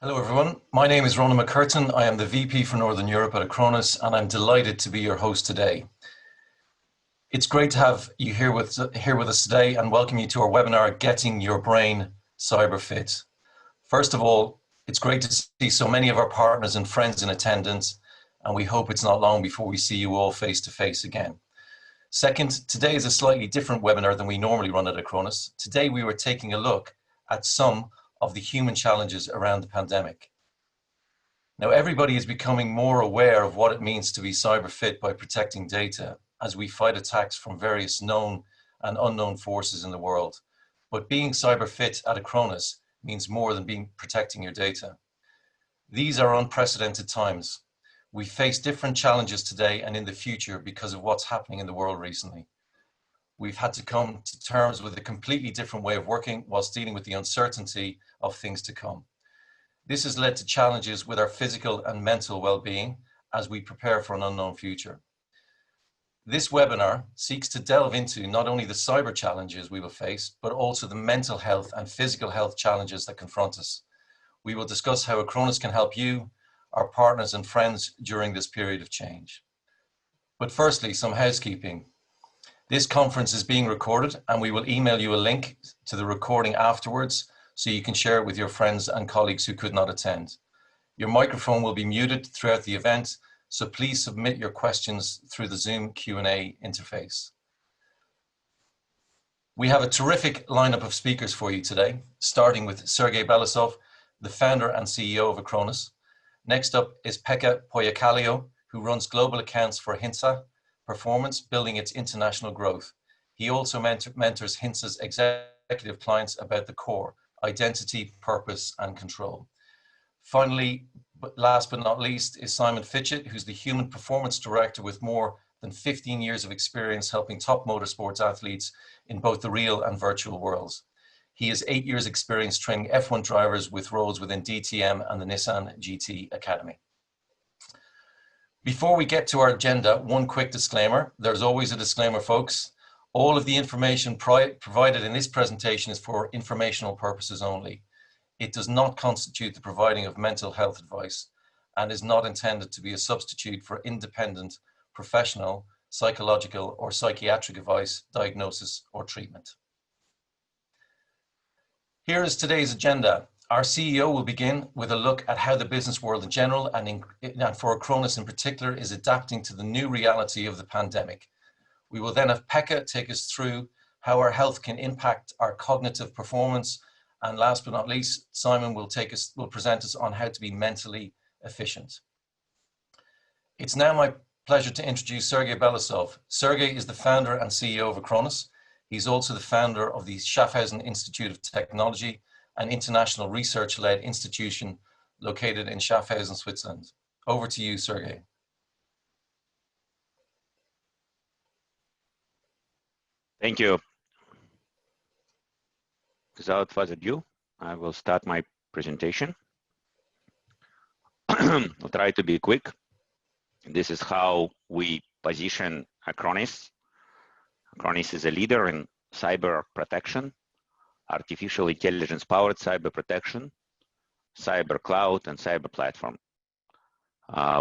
Hello everyone, my name is Ronan McCurtain. I am the VP for Northern Europe at Acronis and I'm delighted to be your host today. It's great to have you here with us today and welcome you to our webinar, Getting Your Brain Cyber Fit. First of all, it's great to see so many of our partners and friends in attendance, and we hope it's not long before we see you all face to face again. Second, today is a slightly different webinar than we normally run at Acronis. Today we were taking a look at some of the human challenges around the pandemic. Now, everybody is becoming more aware of what it means to be cyber fit by protecting data as we fight attacks from various known and unknown forces in the world. But being cyber fit at Acronis means more than protecting your data. These are unprecedented times. We face different challenges today and in the future because of what's happening in the world recently. We've had to come to terms with a completely different way of working whilst dealing with the uncertainty of things to come. This has led to challenges with our physical and mental well-being as we prepare for an unknown future. This webinar seeks to delve into not only the cyber challenges we will face, but also the mental health and physical health challenges that confront us. We will discuss how Acronis can help you, our partners and friends during this period of change. But firstly, some housekeeping. This conference is being recorded and we will email you a link to the recording afterwards so you can share it with your friends and colleagues who could not attend. Your microphone will be muted throughout the event, so please submit your questions through the Zoom Q&A interface. We have a terrific lineup of speakers for you today, starting with Serguei Beloussov, the founder and CEO of Acronis. Next up is Pekka Pohjakallio, who runs global accounts for Hintsa Performance, building its international growth. He also mentors Hintsa's executive clients about the core: identity, purpose, and control. Finally, but last but not least, is Simon Fitchett, who's the Human Performance Director with more than 15 years of experience helping top motorsports athletes in both the real and virtual worlds. He has 8 years experience training F1 drivers with roles within DTM and the Nissan GT Academy. Before we get to our agenda, one quick disclaimer. There's always a disclaimer, folks. All of the information provided in this presentation is for informational purposes only. It does not constitute the providing of mental health advice and is not intended to be a substitute for independent, professional, psychological, or psychiatric advice, diagnosis, or treatment. Here is today's agenda. Our CEO will begin with a look at how the business world in general and for Acronis in particular is adapting to the new reality of the pandemic. We will then have Pekka take us through how our health can impact our cognitive performance. And last but not least, Simon will present us on how to be mentally efficient. It's now my pleasure to introduce Serguei Beloussov. Serguei is the founder and CEO of Acronis. He's also the founder of the Schaffhausen Institute of Technology, an international research-led institution located in Schaffhausen, Switzerland. Over to you, Serguei. Thank you. Without further ado, I will start my presentation. I'll try to be quick. This is how we position Acronis. Acronis is a leader in cyber protection, artificial intelligence-powered cyber protection, cyber cloud, and cyber platform.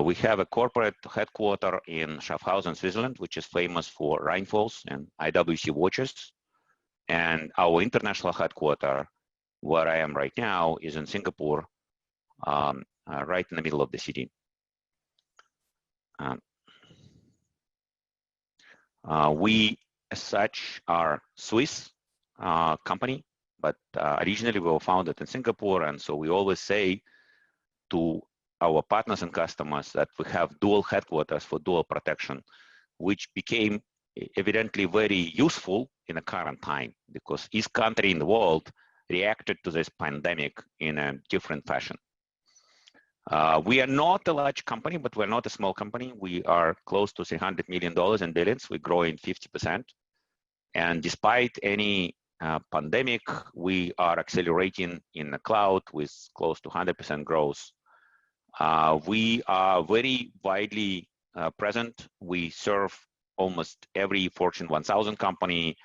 We have a corporate headquarters in Schaffhausen, Switzerland, which is famous for rainfalls and IWC watches. And our international headquarters, where I am right now, is in Singapore, right in the middle of the city. We, as such, are Swiss company, but originally we were founded in Singapore, and so we always say to our partners and customers that we have dual headquarters for dual protection, which became evidently very useful in the current time because each country in the world reacted to this pandemic in a different fashion. We are not a large company, but we're not a small company. We are close to $300 million in billings. We're growing 50%. And despite any pandemic, we are accelerating in the cloud with close to 100% growth. We are very widely present. We serve almost every Fortune 1000 company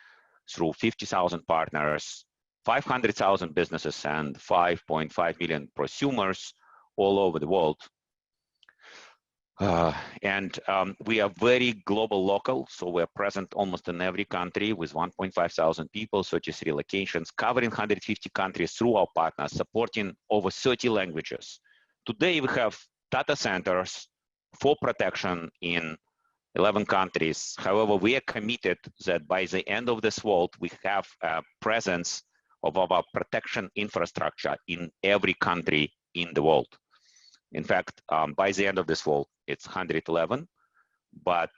through 50,000 partners. 500,000 businesses and 5.5 million prosumers all over the world. We are very global local, so we're present almost in every country with 1.5 thousand people, 33 locations, covering 150 countries through our partners, supporting over 30 languages. Today we have data centers for protection in 11 countries. However, we are committed that by the end of this world, we have a presence of our protection infrastructure in every country in the world. In fact, by the end of this world, it's 111, but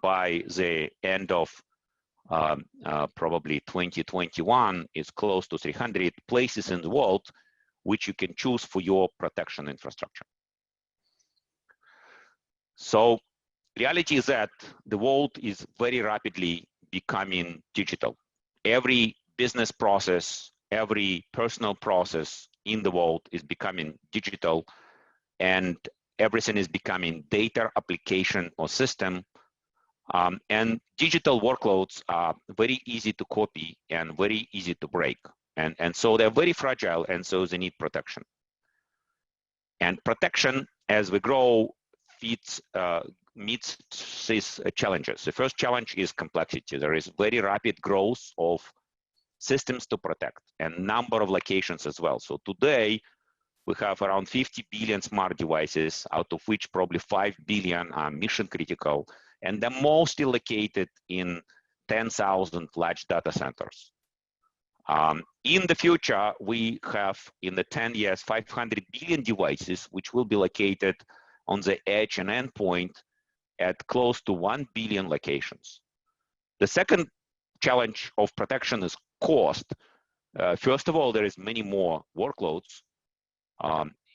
by the end of probably 2021, it's close to 300 places in the world which you can choose for your protection infrastructure. So reality is that the world is very rapidly becoming digital. Every business process, every personal process in the world is becoming digital, and everything is becoming data application or system. And digital workloads are very easy to copy and very easy to break. And so they're very fragile, and so they need protection. And protection, as we grow, meets these challenges. The first challenge is complexity. There is very rapid growth of systems to protect and number of locations as well. So today, we have around 50 billion smart devices, out of which probably 5 billion are mission critical, and they're mostly located in 10,000 large data centers. In the future, we have in the 10 years, 500 billion devices, which will be located on the edge and endpoint at close to 1 billion locations. The second challenge of protection is cost. First of all, there is many more workloads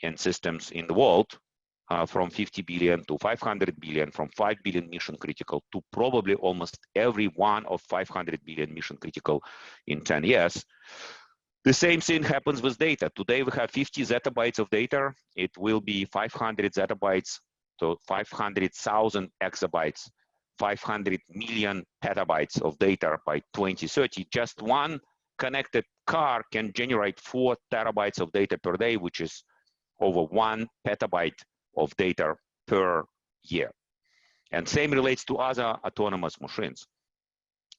and systems in the world, from 50 billion to 500 billion, from 5 billion mission critical to probably almost every one of 500 billion mission critical in 10 years. The same thing happens with data. Today we have 50 zettabytes of data. It will be 500 zettabytes to 500,000 exabytes, 500 million petabytes of data by 2030. Just one connected car can generate 4 terabytes of data per day, which is over 1 petabyte of data per year. And same relates to other autonomous machines.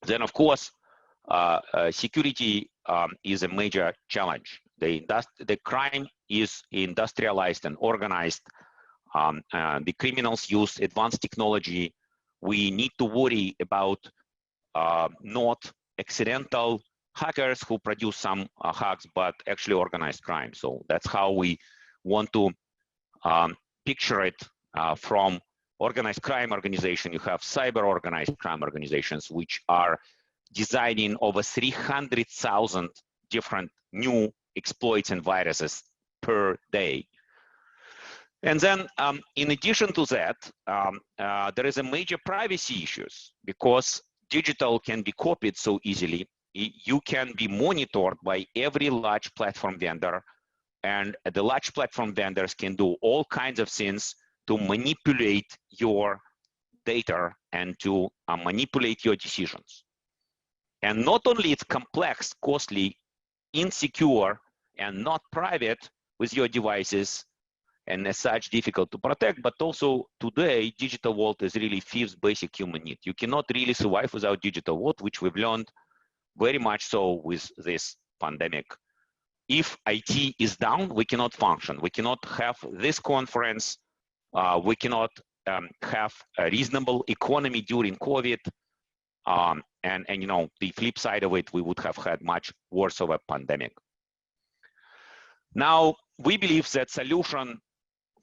Then, of course, security is a major challenge. The crime is industrialized and organized. The criminals use advanced technology. We need to worry about not accidental hackers who produce some hacks, but actually organized crime. So that's how we want to picture it from organized crime organization. You have cyber organized crime organizations, which are designing over 300,000 different new exploits and viruses per day. And then in addition to that, there is a major privacy issues because digital can be copied so easily. You can be monitored by every large platform vendor, and the large platform vendors can do all kinds of things to manipulate your data and to manipulate your decisions. And not only it's complex, costly, insecure, and not private with your devices, and as such difficult to protect, but also today, digital world is really fifth basic human need. You cannot really survive without digital world, which we've learned very much so with this pandemic. If IT is down, we cannot function. We cannot have this conference. We cannot have a reasonable economy during COVID. And you know, the flip side of it, we would have had much worse of a pandemic. Now, we believe that solution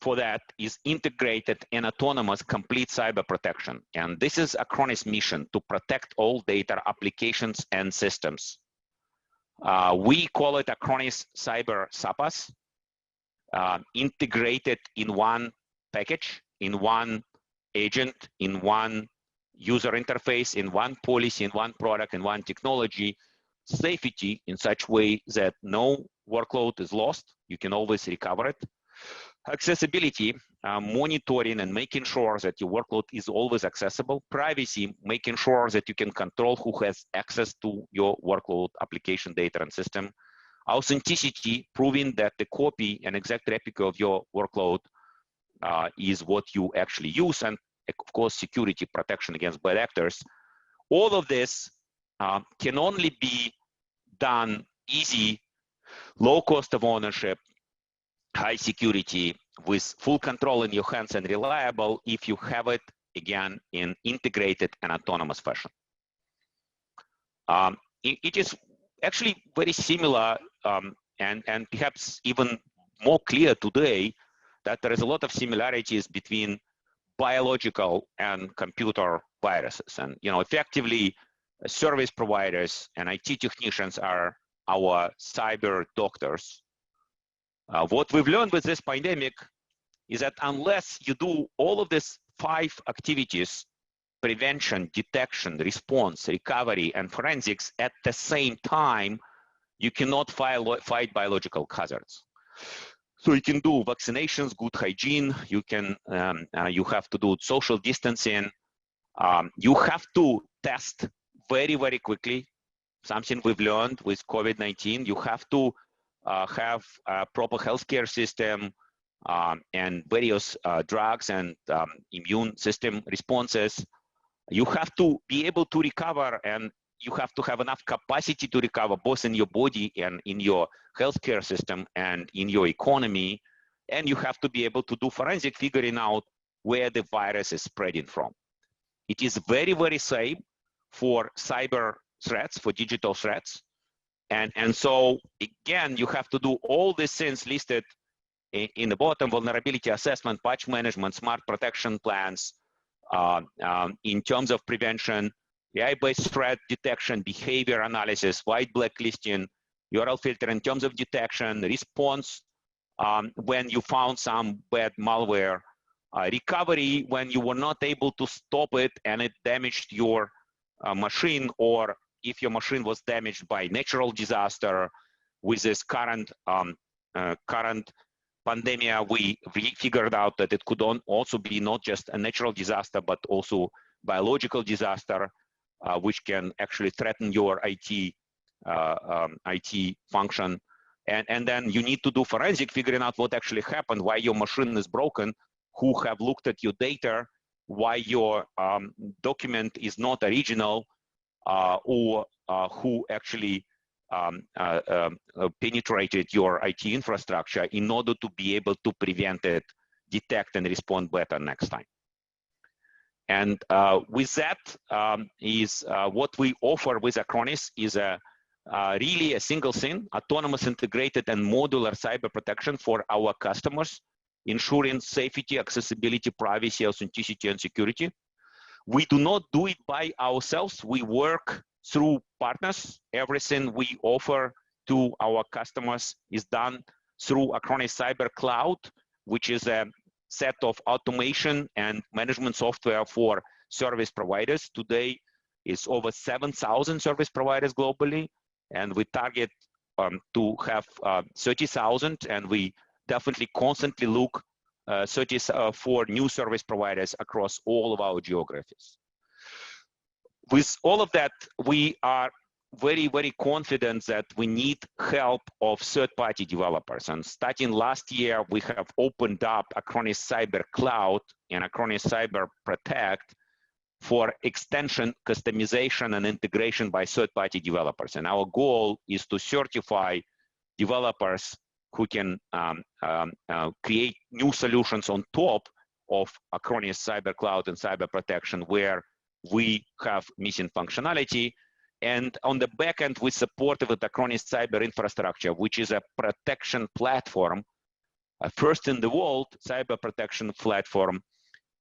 for that is integrated and autonomous complete cyber protection. And this is Acronis' mission to protect all data, applications, and systems. We call it Acronis Cyber SAPAS, integrated in one package, in one agent, in one user interface, in one policy, in one product, in one technology, safety in such way that no workload is lost. You can always recover it. Accessibility, monitoring and making sure that your workload is always accessible. Privacy, making sure that you can control who has access to your workload, application data and system. Authenticity, proving that the copy and exact replica of your workload is what you actually use. And of course, security, protection against bad actors. All of this can only be done easy, low cost of ownership, high security, with full control in your hands and reliable if you have it, again, in integrated and autonomous fashion. It is actually very similar and perhaps even more clear today that there is a lot of similarities between biological and computer viruses. And effectively, service providers and IT technicians are our cyber doctors. What we've learned with this pandemic is that unless you do all of these 5 activities, prevention, detection, response, recovery, and forensics at the same time, you cannot fight biological hazards. So you can do vaccinations, good hygiene, you have to do social distancing, you have to test very, very quickly, something we've learned with COVID-19. You have to have a proper healthcare system and various drugs and immune system responses. You have to be able to recover, and you have to have enough capacity to recover, both in your body and in your healthcare system and in your economy. And you have to be able to do forensic, figuring out where the virus is spreading from. It is very, very safe for cyber threats, for digital threats. And so, again, you have to do all these things listed in the bottom: vulnerability assessment, patch management, smart protection plans, in terms of prevention, AI-based threat detection, behavior analysis, white blacklisting, URL filter in terms of detection, response when you found some bad malware, recovery when you were not able to stop it and it damaged your machine, or if your machine was damaged by natural disaster. With this current pandemic, we figured out that it could also be not just a natural disaster, but also biological disaster, which can actually threaten your IT function. And then you need to do forensic, figuring out what actually happened, why your machine is broken, who have looked at your data, why your document is not original, or who actually penetrated your IT infrastructure, in order to be able to prevent it, detect, and respond better next time. And with that is what we offer with Acronis is really a single thing: autonomous, integrated, and modular cyber protection for our customers, ensuring safety, accessibility, privacy, authenticity, and security. We do not do it by ourselves. We work through partners. Everything we offer to our customers is done through Acronis Cyber Cloud, which is a set of automation and management software for service providers. Today is over 7,000 service providers globally, and we target to have 30,000, and we definitely constantly look for new service providers across all of our geographies. With all of that, we are very, very confident that we need help of third-party developers. And starting last year, we have opened up Acronis Cyber Cloud and Acronis Cyber Protect for extension, customization, and integration by third-party developers. And our goal is to certify developers who can create new solutions on top of Acronis Cyber Cloud and Cyber Protection where we have missing functionality. And on the back end, we support with Acronis Cyber Infrastructure, which is a protection platform, a first in the world cyber protection platform.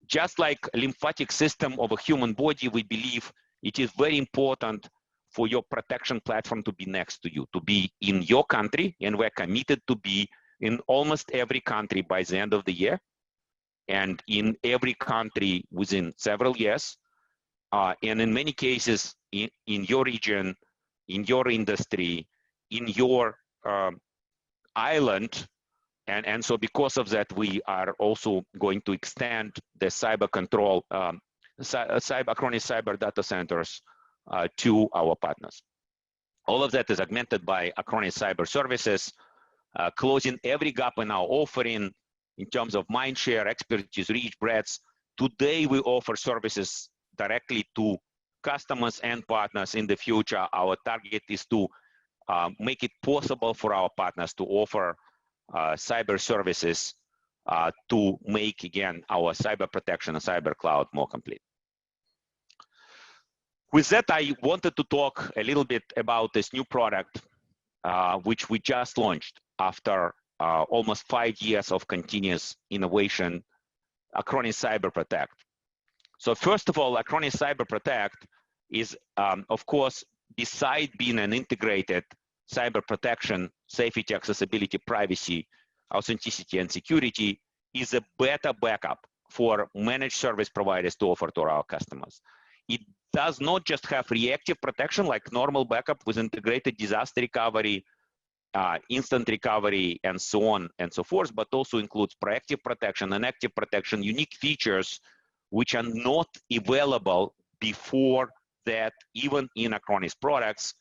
Just like a lymphatic system of a human body, we believe it is very important for your protection platform to be next to you, to be in your country, and we're committed to be in almost every country by the end of the year, and in every country within several years, and in many cases in your region, in your industry, in your island, And so because of that, we are also going to extend the cyber control, Acronis cyber data centers to our partners. All of that is augmented by Acronis cyber services, closing every gap in our offering in terms of mindshare, expertise, reach, breadth. Today, we offer services directly to customers and partners. In the future, our target is to make it possible for our partners to offer cyber services to make, again, our cyber protection and cyber cloud more complete. With that, I wanted to talk a little bit about this new product, which we just launched after almost 5 years of continuous innovation, Acronis Cyber Protect. So first of all, Acronis Cyber Protect is, of course, beside being an integrated cyber protection, safety, accessibility, privacy, authenticity, and security, is a better backup for managed service providers to offer to our customers. It does not just have reactive protection like normal backup with integrated disaster recovery, instant recovery, and so on and so forth, but also includes proactive protection and active protection, unique features which are not available before that, even in Acronis products,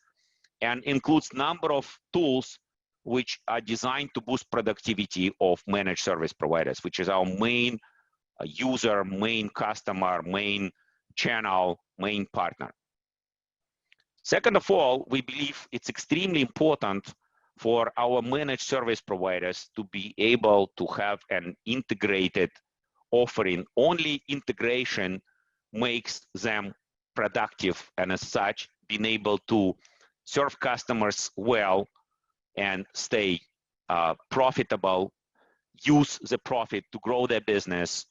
and includes number of tools which are designed to boost productivity of managed service providers, which is our main user, main customer, main channel, main partner. Second of all, we believe it's extremely important for our managed service providers to be able to have an integrated offering. Only integration makes them productive, and as such, being able to serve customers well and stay profitable, use the profit to grow their business.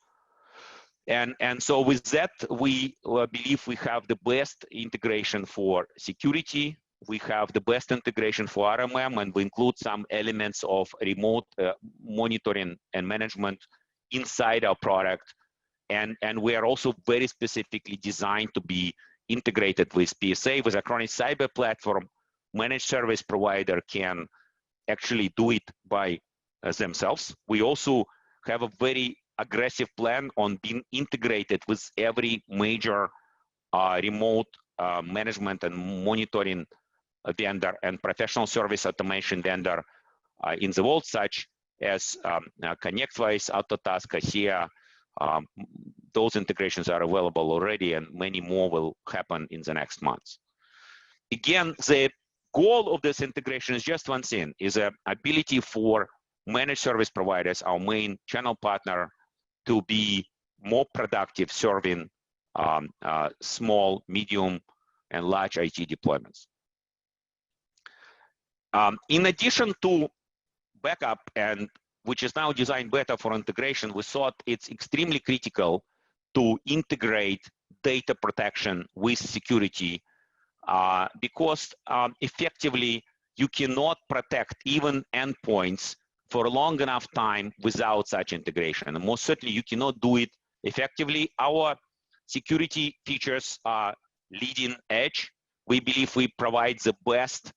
And so with that, we believe we have the best integration for security. We have the best integration for RMM, and we include some elements of remote monitoring and management inside our product. And we are also very specifically designed to be integrated with PSA. With Acronis Cyber Platform, managed service provider can actually do it by themselves. We also have a very aggressive plan on being integrated with every major remote management and monitoring vendor and professional service automation vendor in the world, such as ConnectWise, Autotask, ASEA. Those integrations are available already, and many more will happen in the next months. Again, the goal of this integration is just one thing, is an ability for managed service providers, our main channel partner, to be more productive serving small, medium, and large IT deployments. In addition to backup, and which is now designed better for integration, we thought it's extremely critical to integrate data protection with security because effectively you cannot protect even endpoints for a long enough time without such integration. And most certainly you cannot do it effectively. Our security features are leading edge. We believe we provide the best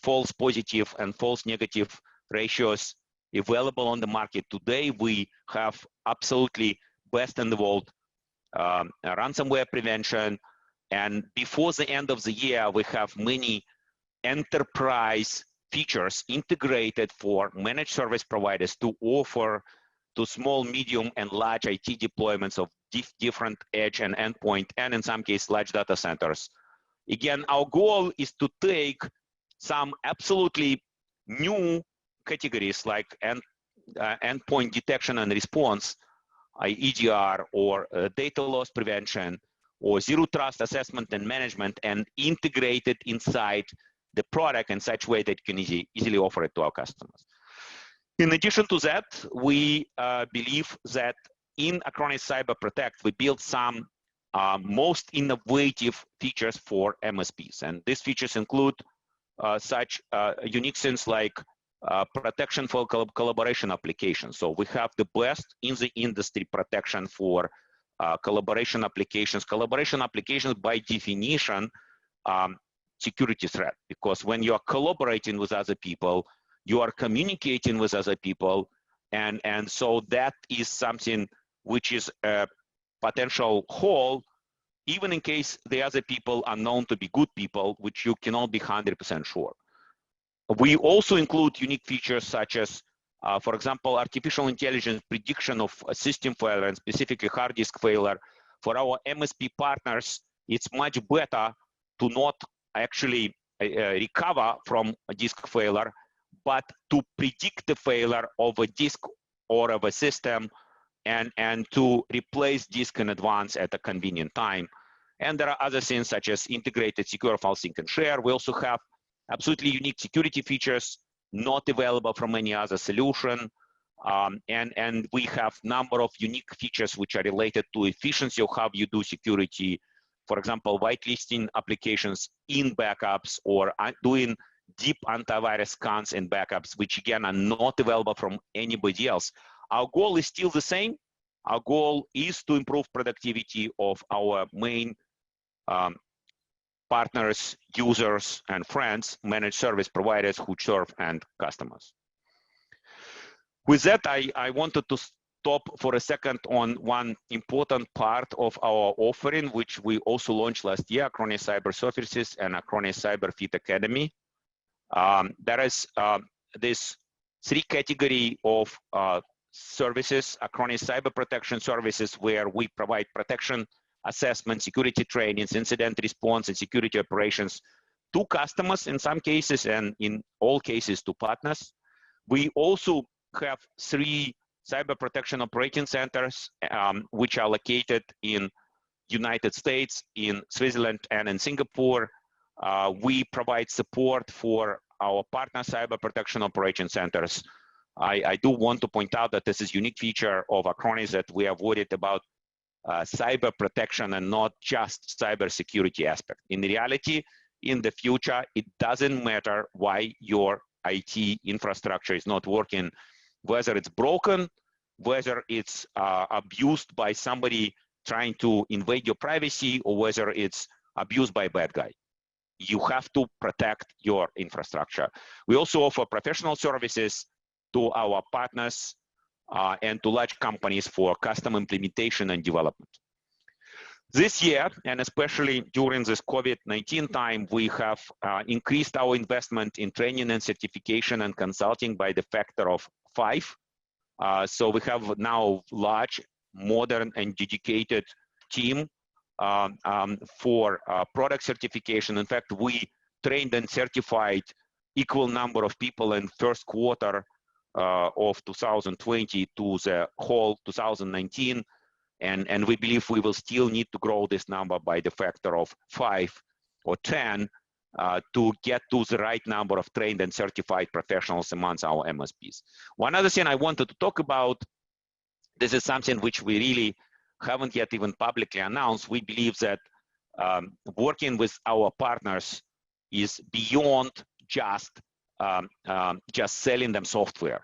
false positive and false negative ratios available on the market today. We have absolutely best in the world ransomware prevention. And before the end of the year, we have many enterprise features integrated for managed service providers to offer to small, medium, and large IT deployments of different edge and endpoint, and in some cases, large data centers. Again, our goal is to take some absolutely new categories like endpoint detection and response, EDR, or data loss prevention, or zero trust assessment and management, and integrate it inside the product in such a way that you can easily offer it to our customers. In addition to that, we believe that in Acronis Cyber Protect, we built some most innovative features for MSPs. And these features include such unique things like protection for collaboration applications. So we have the best in the industry protection for collaboration applications. Collaboration applications, by definition, security threat, because when you are collaborating with other people, you are communicating with other people, and so that is something which is a potential hole, even in case the other people are known to be good people, which you cannot be 100% sure. We also include unique features such as, for example, artificial intelligence prediction of a system failure and specifically hard disk failure. For our MSP partners, it's much better to not actually recover from a disk failure, but to predict the failure of a disk or of a system and to replace disk in advance at a convenient time. And there are other things such as integrated secure file sync and share. We also have absolutely unique security features not available from any other solution. And we have number of unique features which are related to efficiency of how you do security. For example, whitelisting applications in backups or doing deep antivirus scans and backups, which again are not available from anybody else. Our goal is still the same. Our goal is to improve productivity of our main partners, users, and friends, managed service providers who serve end customers. With that, I wanted to stop for a second on one important part of our offering, which we also launched last year, Acronis Cyber Services and Acronis Cyber Fit Academy. There is this three category of services, Acronis Cyber Protection Services, where we provide protection assessment, security trainings, incident response, and security operations to customers in some cases, and in all cases to partners. We also have 3 cyber protection operating centers, which are located in United States, in Switzerland, and in Singapore. We provide support for our partner cyber protection operating centers. I do want to point out that this is a unique feature of Acronis, that we are worried about cyber protection and not just cyber security aspect. In reality, in the future, it doesn't matter why your IT infrastructure is not working, whether it's broken, whether it's abused by somebody trying to invade your privacy, or whether it's abused by a bad guy. You have to protect your infrastructure. We also offer professional services to our partners and to large companies for custom implementation and development. This year, and especially during this COVID-19 time, we have increased our investment in training and certification and consulting by the factor of 5. So we have now large, modern, and dedicated team for product certification. In fact, we trained and certified equal number of people in first quarter of 2020 to the whole 2019, and we believe we will still need to grow this number by the factor of 5 or 10 to get to the right number of trained and certified professionals amongst our MSPs. One other thing I wanted to talk about, this is something which we really haven't yet even publicly announced. We believe that working with our partners is beyond just selling them software.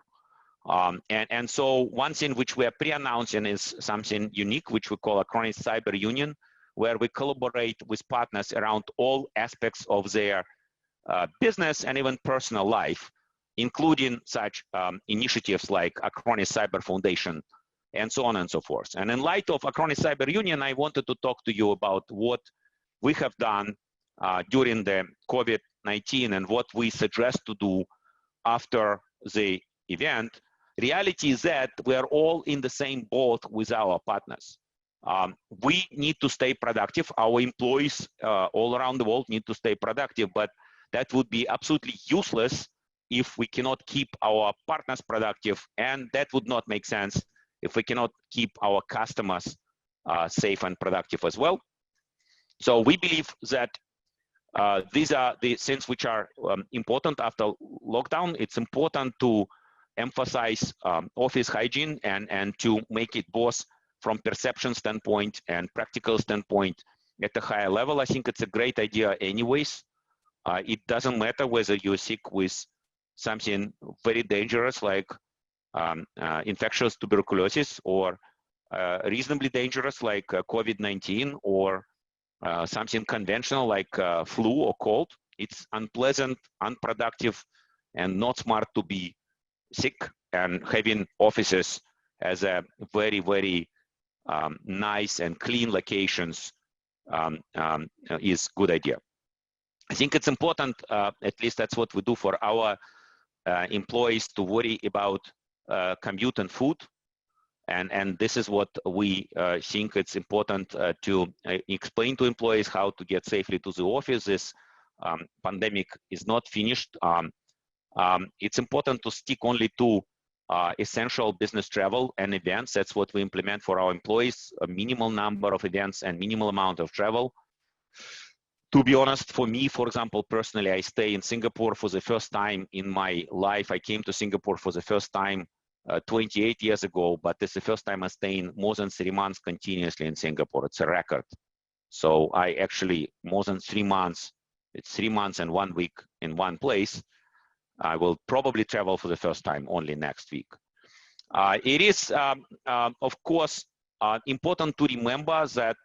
And so one thing which we are pre-announcing is something unique, which we call Acronis Cyber Union, where we collaborate with partners around all aspects of their business and even personal life, including such initiatives like Acronis Cyber Foundation, and so on and so forth. And in light of Acronis Cyber Union, I wanted to talk to you about what we have done during the COVID-19 and what we suggest to do after the event. Reality is that we are all in the same boat with our partners. We need to stay productive. Our employees all around the world need to stay productive, but that would be absolutely useless if we cannot keep our partners productive, and that would not make sense if we cannot keep our customers safe and productive as well. So we believe that these are the things which are important after lockdown. It's important to emphasize office hygiene and to make it both from perception standpoint and practical standpoint at a higher level. I think it's a great idea anyways. It doesn't matter whether you're sick with something very dangerous like infectious tuberculosis, or reasonably dangerous like COVID-19, or something conventional like flu or cold. It's unpleasant, unproductive, and not smart to be sick, and having offices as a very, very nice and clean locations is good idea. I think it's important, at least that's what we do for our employees, to worry about commute and food. And this is what we think it's important to explain to employees, how to get safely to the office. This pandemic is not finished. It's important to stick only to essential business travel and events. That's what we implement for our employees, a minimal number of events and minimal amount of travel. To be honest, for me, for example, personally, I stay in Singapore for the first time in my life. I came to Singapore for the first time 28 years ago, but it's the first time I'm staying more than 3 months continuously in Singapore. It's a record. So I actually, more than 3 months, it's 3 months and 1 week in one place. I will probably travel for the first time only next week. It is, of course, important to remember that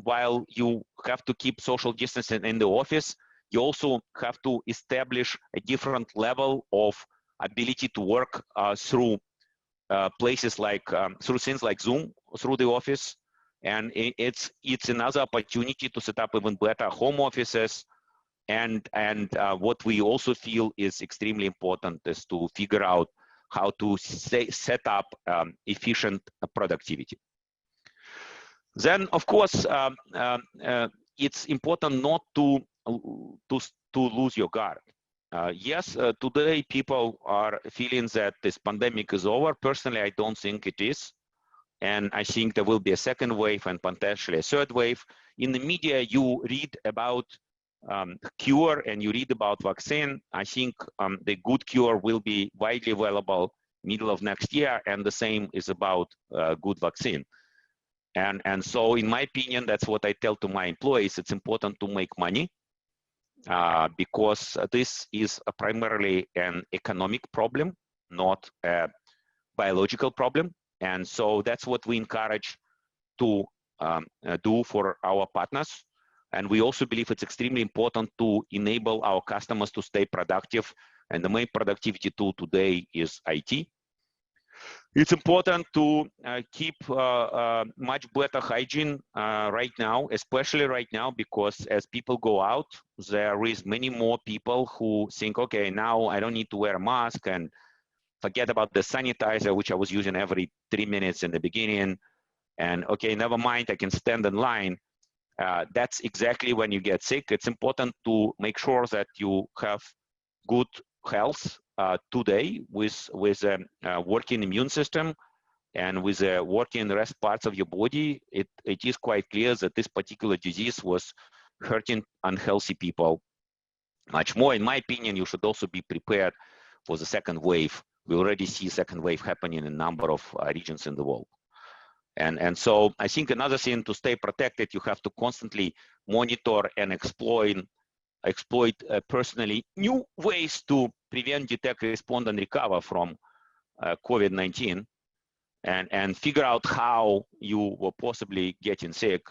while you have to keep social distancing in the office, you also have to establish a different level of ability to work through places like, through things like Zoom, through the office. And it's another opportunity to set up even better home offices. And what we also feel is extremely important is to figure out how to set up efficient productivity. Then, of course, it's important not to lose your guard. Yes, today people are feeling that this pandemic is over. Personally, I don't think it is. And I think there will be a second wave and potentially a third wave. In the media, you read about cure and you read about vaccine. I think the good cure will be widely available middle of next year, and the same is about good vaccine. And so, in my opinion, that's what I tell to my employees. It's important to make money because this is primarily an economic problem, not a biological problem. And so that's what we encourage to do for our partners. And we also believe it's extremely important to enable our customers to stay productive. And the main productivity tool today is IT. It's important to keep much better hygiene right now, especially right now, because as people go out, there is many more people who think, okay, now I don't need to wear a mask and forget about the sanitizer, which I was using every 3 minutes in the beginning. And okay, never mind, I can stand in line. That's exactly when you get sick. It's important to make sure that you have good health today with a working immune system and with a working rest parts of your body. It is quite clear that this particular disease was hurting unhealthy people much more. In my opinion, you should also be prepared for the second wave. We already see second wave happening in a number of regions in the world. And so I think another thing to stay protected, you have to constantly monitor and exploit personally new ways to prevent, detect, respond, and recover from COVID-19 and figure out how you were possibly getting sick.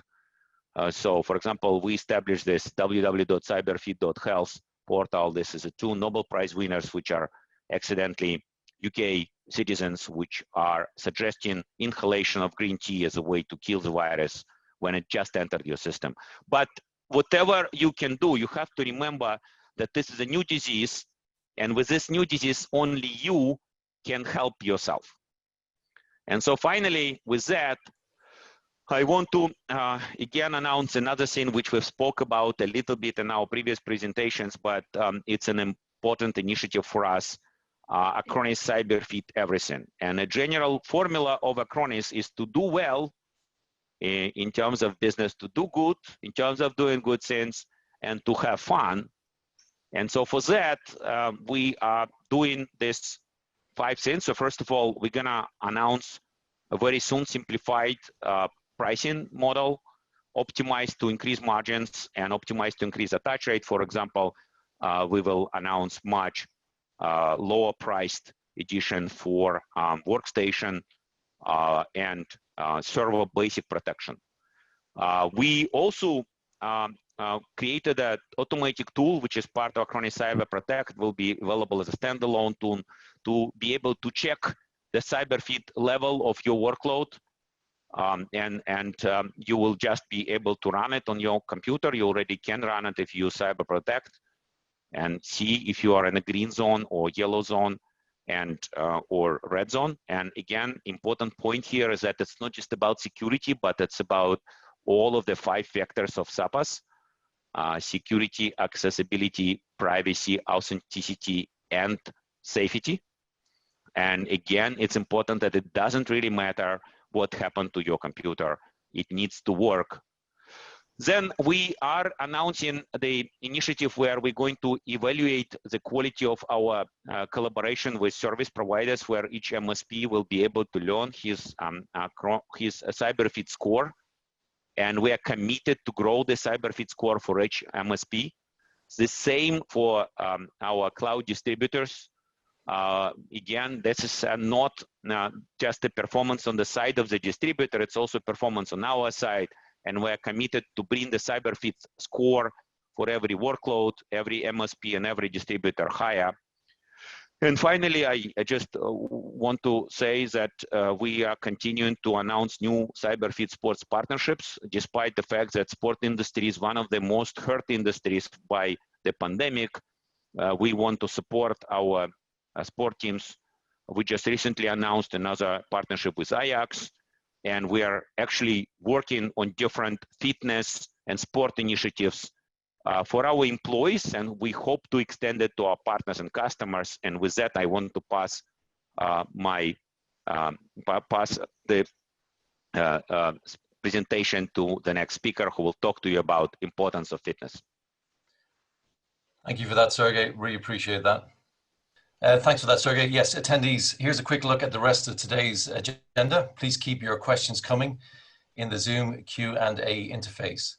So for example, we established this www.cyberfit.health portal. This is 2 Nobel Prize winners, which are accidentally UK citizens, which are suggesting inhalation of green tea as a way to kill the virus when it just entered your system. But whatever you can do, you have to remember that this is a new disease, and with this new disease, only you can help yourself. And so finally, with that, I want to again announce another thing which we've spoke about a little bit in our previous presentations, but it's an important initiative for us. Acronis CyberFit Everything. And a general formula of Acronis is to do well in terms of business, to do good in terms of doing good things, and to have fun. And so for that, we are doing this 5 things. So first of all, we're gonna announce a very soon simplified pricing model, optimized to increase margins and optimized to increase attach rate. For example, we will announce much lower priced edition for workstation and server basic protection. We also created an automatic tool, which is part of Acronis Cyber Protect. It will be available as a standalone tool to be able to check the cyber fit level of your workload. You will just be able to run it on your computer. You already can run it if you use Cyber Protect and see if you are in a green zone or yellow zone and or red zone. And again, important point here is that it's not just about security, but it's about all of the 5 vectors of SAPAS: security, accessibility, privacy, authenticity, and safety. And again, it's important that it doesn't really matter what happened to your computer. It needs to work. Then we are announcing the initiative where we're going to evaluate the quality of our collaboration with service providers, where each MSP will be able to learn his cyber fit score. And we are committed to grow the cyber fit score for each MSP. The same for our cloud distributors. Again, this is not just the performance on the side of the distributor, it's also performance on our side. And we're committed to bring the cyber fit score for every workload, every MSP, and every distributor higher. And finally, I just want to say that we are continuing to announce new cyber fit sports partnerships, despite the fact that sport industry is one of the most hurt industries by the pandemic. We want to support our sport teams. We just recently announced another partnership with Ajax, and we are actually working on different fitness and sport initiatives for our employees, and we hope to extend it to our partners and customers. And with that, I want to pass the presentation to the next speaker, who will talk to you about importance of fitness. Thank you for that, Sergei. Really appreciate that. Thanks for that, Sergei. Yes, attendees, here's a quick look at the rest of today's agenda. Please keep your questions coming in the Zoom Q&A interface.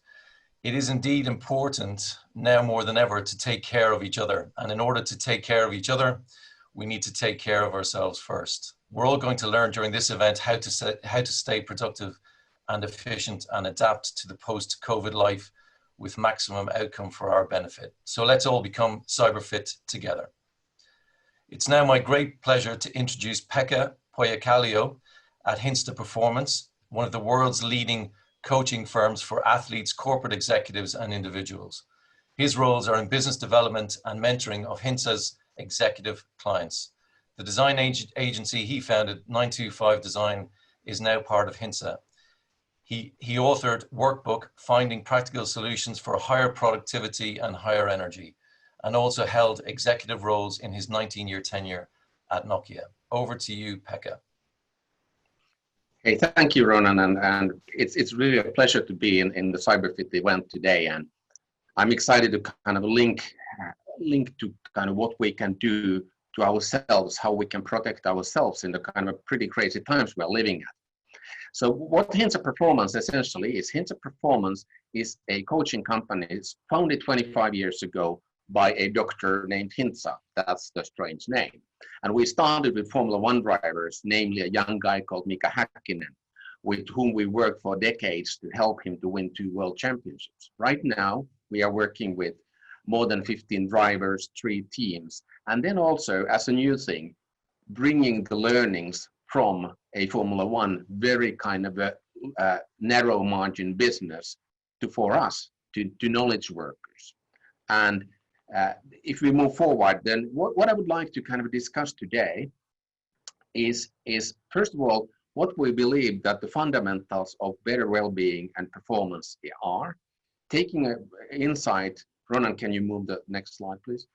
It is indeed important now more than ever to take care of each other. And in order to take care of each other, we need to take care of ourselves first. We're all going to learn during this event how to stay productive and efficient and adapt to the post-COVID life with maximum outcome for our benefit. So let's all become cyber fit together. It's now my great pleasure to introduce Pekka Pohjakallio at Hintsa Performance, one of the world's leading coaching firms for athletes, corporate executives, and individuals. His roles are in business development and mentoring of Hintsa's executive clients. The design agency he founded, 925 Design, is now part of Hintsa. He authored workbook, Finding Practical Solutions for Higher Productivity and Higher Energy, and also held executive roles in his 19-year tenure at Nokia. Over to you, Pekka. Hey, thank you, Ronan, and it's really a pleasure to be in the CyberFit event today, and I'm excited to kind of link to kind of what we can do to ourselves, how we can protect ourselves in the kind of pretty crazy times we're living at. So what Hintsa Performance essentially is, Hintsa Performance is a coaching company. It's founded 25 years ago by a doctor named Hintsa. That's the strange name. And we started with Formula One drivers, namely a young guy called Mika Häkkinen, with whom we worked for decades to help him to win 2 world championships. Right now, we are working with more than 15 drivers, 3 teams, and then also as a new thing, bringing the learnings from a Formula One very kind of a narrow margin business for us to knowledge workers. And if we move forward, then what I would like to kind of discuss today is first of all, what we believe that the fundamentals of better well-being and performance are. Taking an insight, Ronan, can you move the next slide, please?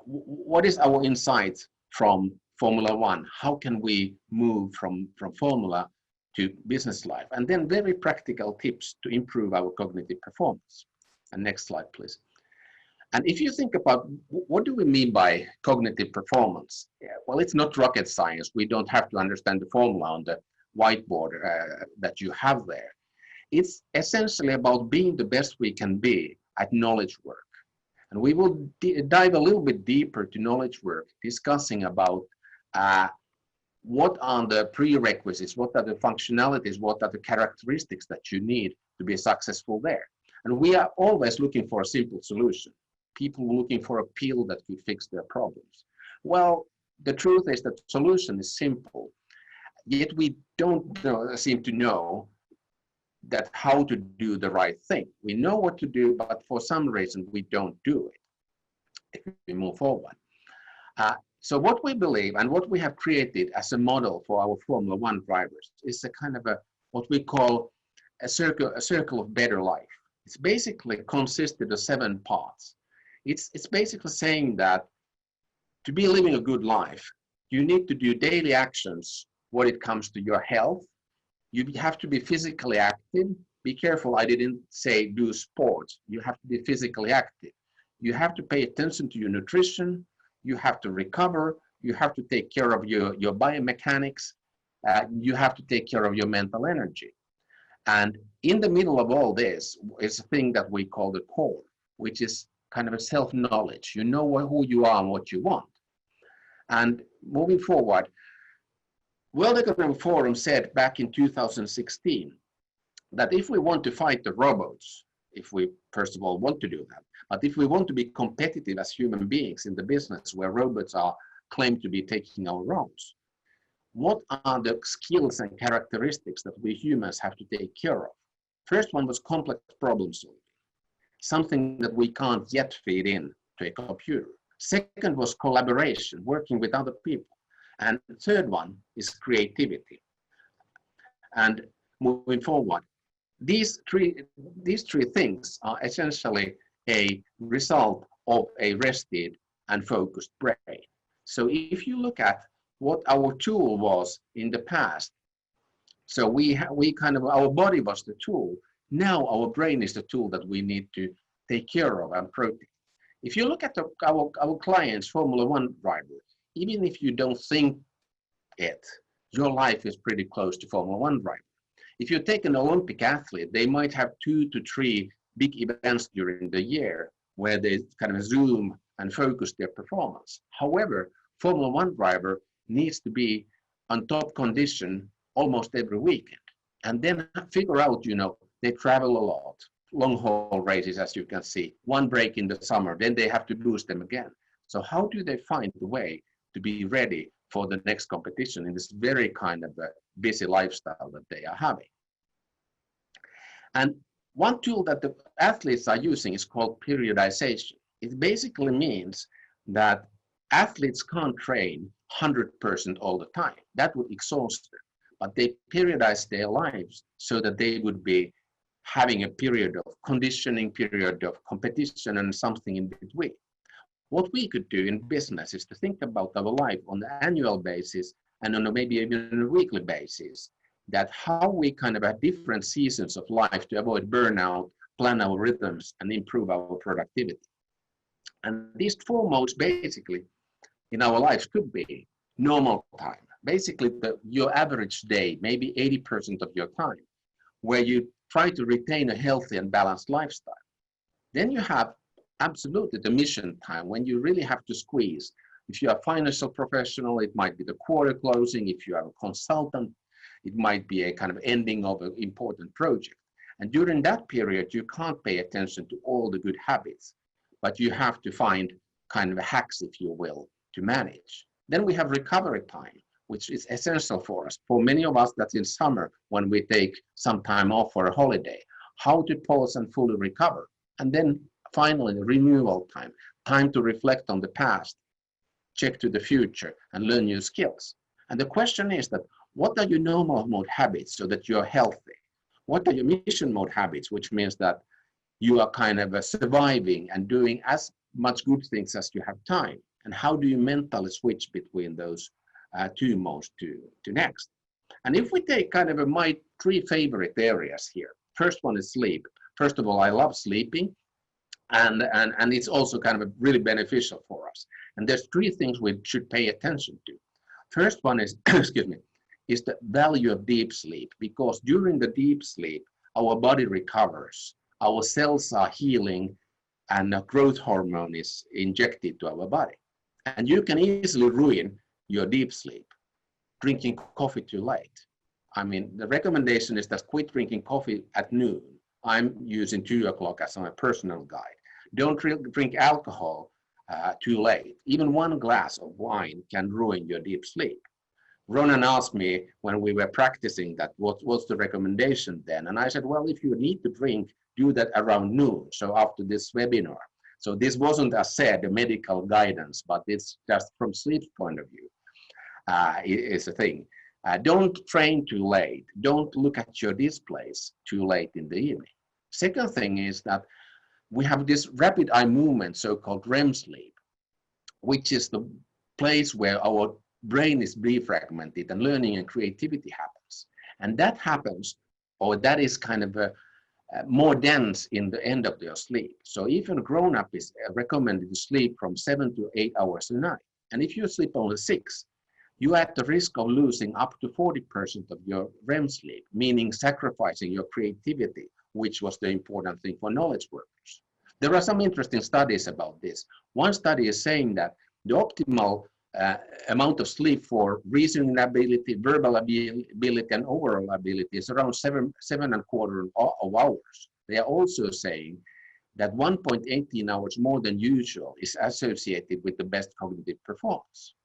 What is our insight from Formula One? How can we move from Formula to business life? And then very practical tips to improve our cognitive performance. And next slide, please. And if you think about what do we mean by cognitive performance? Well, it's not rocket science. We don't have to understand the formula on the whiteboard that you have there. It's essentially about being the best we can be at knowledge work. And we will dive a little bit deeper to knowledge work, discussing about what are the prerequisites, what are the functionalities, what are the characteristics that you need to be successful there. And we are always looking for a simple solution. People looking for a pill that could fix their problems. Well, the truth is that the solution is simple, yet we don't seem to know that how to do the right thing. We know what to do, but for some reason we don't do it if we move forward. So what we believe and what we have created as a model for our Formula One drivers is a kind of what we call a circle of better life. It's basically consisted of 7 parts. It's basically saying that to be living a good life, you need to do daily actions when it comes to your health. You have to be physically active. Be careful, I didn't say do sports. You have to be physically active. You have to pay attention to your nutrition. You have to recover. You have to take care of your biomechanics. You have to take care of your mental energy. And in the middle of all this is a thing that we call the core, which is kind of a self-knowledge. You know who you are and what you want. And moving forward, World Economic Forum said back in 2016 that if we want to fight the robots, if we first of all want to do that, but if we want to be competitive as human beings in the business where robots are claimed to be taking our roles, what are the skills and characteristics that we humans have to take care of? First one was complex problem solving, something that we can't yet feed in to a computer. Second was collaboration, working with other people. And the third one is creativity. And moving forward, these three things are essentially a result of a rested and focused brain. So if you look at what our tool was in the past, so our body was the tool. Now our brain is the tool that we need to take care of and protect. If you look at our clients, Formula One drivers, even if you don't think it, your life is pretty close to Formula One driver. If you take an Olympic athlete, they might have 2 to 3 big events during the year where they kind of zoom and focus their performance. However, Formula One driver needs to be on top condition almost every weekend. And then figure out, they travel a lot, long haul races, as you can see, one break in the summer, then they have to boost them again. So how do they find the way to be ready for the next competition in this very kind of a busy lifestyle that they are having? And one tool that the athletes are using is called periodization. It basically means that athletes can't train 100% all the time. That would exhaust them. But they periodize their lives so that they would be having a period of conditioning, period of competition, and something in between. What we could do in business is to think about our life on an annual basis and on maybe even a weekly basis, that how we kind of have different seasons of life to avoid burnout, plan our rhythms, and improve our productivity. And these 4 modes basically in our lives could be normal time, basically your average day, maybe 80% of your time, where you try to retain a healthy and balanced lifestyle. Then you have absolutely the mission time, when you really have to squeeze. If you are a financial professional, it might be the quarter closing. If you are a consultant, it might be a kind of ending of an important project. And during that period, you can't pay attention to all the good habits, but you have to find kind of hacks, if you will, to manage. Then we have recovery time, which is essential for us. For many of us, that's in summer when we take some time off for a holiday, how to pause and fully recover. And then finally, renewal time, time to reflect on the past, check to the future, and learn new skills. And the question is that, what are your normal mode habits so that you're healthy? What are your mission mode habits, which means that you are kind of surviving and doing as much good things as you have time? And how do you mentally switch between those 2 modes to next? And if we take kind of my 3 favorite areas here, first one is sleep. First of all, I love sleeping, and it's also kind of really beneficial for us. And there's 3 things we should pay attention to. First one is, excuse me, is the value of deep sleep, because during the deep sleep, our body recovers, our cells are healing, and a growth hormone is injected to our body. And you can easily ruin your deep sleep drinking coffee too late. I mean, the recommendation is that quit drinking coffee at noon I'm using 2 o'clock as my personal guide. Don't drink alcohol too late. Even 1 glass of wine can ruin your deep sleep. Ronan asked me when we were practicing that, what's the recommendation then? And I said, well, if you need to drink, do that around noon, so after this webinar. So this wasn't, as said, a medical guidance, but it's just from sleep point of view, is a thing. Don't train too late. Don't look at your displays too late in the evening. Second thing is that we have this rapid eye movement, so-called REM sleep, which is the place where our brain is defragmented and learning and creativity happens. And that happens, or that is kind of more dense in the end of their sleep. So even a grown-up is recommended to sleep from 7 to 8 hours a night. And if you sleep only 6, you're at the risk of losing up to 40% of your REM sleep, meaning sacrificing your creativity, which was the important thing for knowledge workers. There are some interesting studies about this. One study is saying that the optimal amount of sleep for reasoning ability, verbal ability, and overall ability is around 7.25 hours. They are also saying that 1.18 hours more than usual is associated with the best cognitive performance.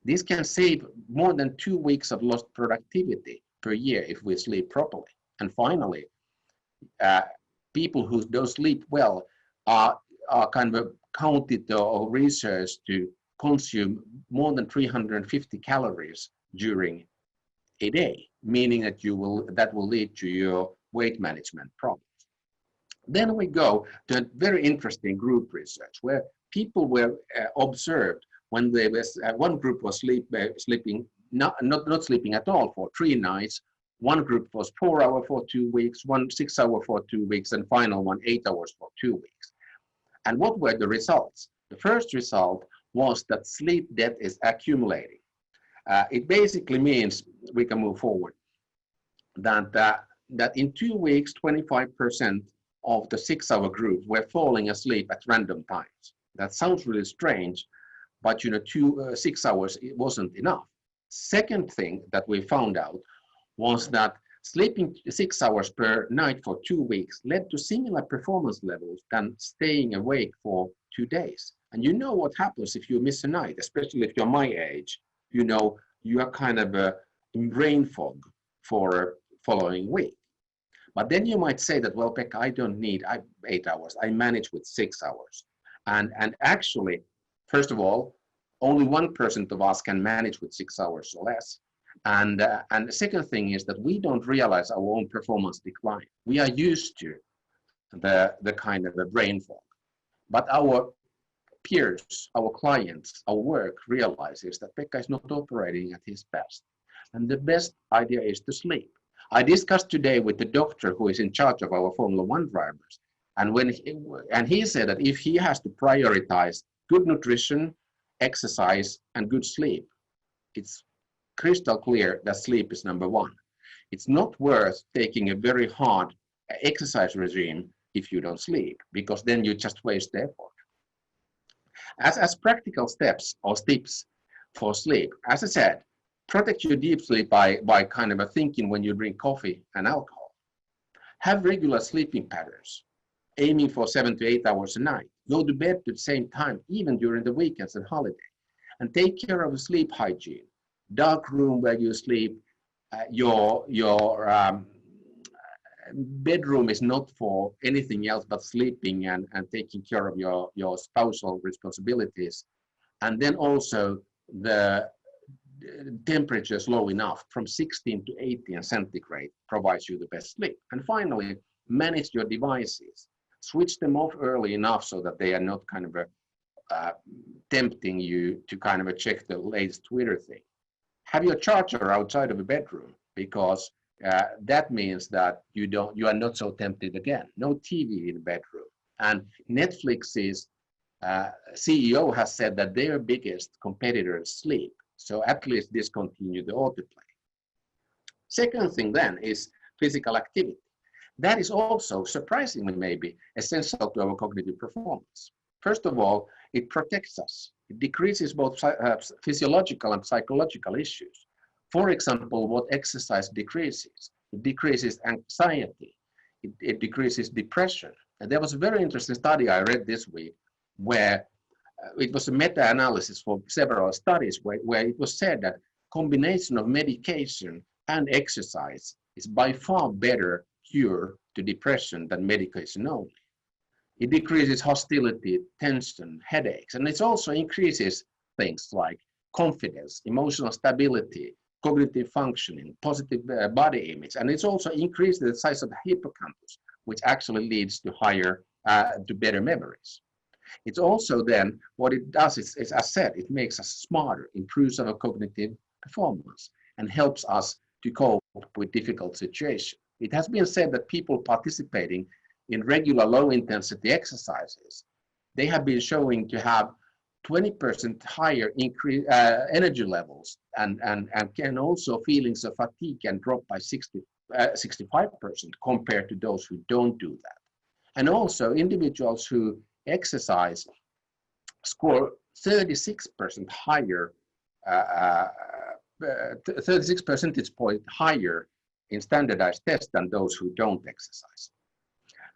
This can save more than 2 weeks of lost productivity per year if we sleep properly. And finally, people who don't sleep well are kind of counted or researched to consume more than 350 calories during a day, meaning that that will lead to your weight management problems. Then we go to a very interesting group research where people were observed when they was one group was sleeping not sleeping at all for 3 nights. One group was 4 hours for 2 weeks, one 6 hours for 2 weeks, and final one 8 hours for 2 weeks. And what were the results? The first result was that sleep debt is accumulating. It basically means, we can move forward, that in 2 weeks, 25% of the 6-hour group were falling asleep at random times. That sounds really strange, but 6 hours, it wasn't enough. Second thing that we found out was that sleeping 6 hours per night for 2 weeks led to similar performance levels than staying awake for 2 days. And you know what happens if you miss a night, especially if you're my age, you are kind of in brain fog for following week. But then you might say that, well, Pekka, I don't need 8 hours. I manage with 6 hours. And actually, first of all, only 1% of us can manage with 6 hours or less. And the second thing is that we don't realize our own performance decline. We are used to the kind of a brain fog. But our peers, our clients, our work realizes that Pekka is not operating at his best. And the best idea is to sleep. I discussed today with the doctor who is in charge of our Formula One drivers. And he said that if he has to prioritize good nutrition, exercise, and good sleep, it's crystal clear that sleep is number one. It's not worth taking a very hard exercise regime if you don't sleep, because then you just waste the effort. As practical steps or tips for sleep, as I said, protect your deep sleep by kind of thinking when you drink coffee and alcohol. Have regular sleeping patterns, aiming for 7 to 8 hours a night. Go to bed at the same time, even during the weekends and holiday. And take care of sleep hygiene. Dark room where you sleep, your bedroom is not for anything else but sleeping and taking care of your spousal responsibilities. And then also the temperature is low enough, from 16 to 18 centigrade provides you the best sleep. And finally, manage your devices. Switch them off early enough so that they are not kind of tempting you to kind of check the latest Twitter thing. Have your charger outside of the bedroom, because that means that you are not so tempted again. No TV in the bedroom. And Netflix's CEO has said that their biggest competitor is sleep. So at least discontinue the autoplay. Second thing then is physical activity. That is also, surprisingly maybe, essential to our cognitive performance. First of all, it protects us. It decreases both physiological and psychological issues. For example, what exercise decreases? It decreases anxiety. it decreases depression. And there was a very interesting study I read this week where it was a meta-analysis for several studies where it was said that combination of medication and exercise is by far better cure to depression than medication only. It decreases hostility, tension, headaches, and it also increases things like confidence, emotional stability, cognitive functioning, positive body image, and it's also increased the size of the hippocampus, which actually leads to to better memories. It's also then, what it does is, as I said, it makes us smarter, improves our cognitive performance, and helps us to cope with difficult situations. It has been said that people participating in regular low-intensity exercises, they have been showing to have 20% higher energy levels, and can also feelings of fatigue can drop by 65% compared to those who don't do that. And also individuals who exercise score 36% higher, 36 percentage point higher in standardized tests than those who don't exercise.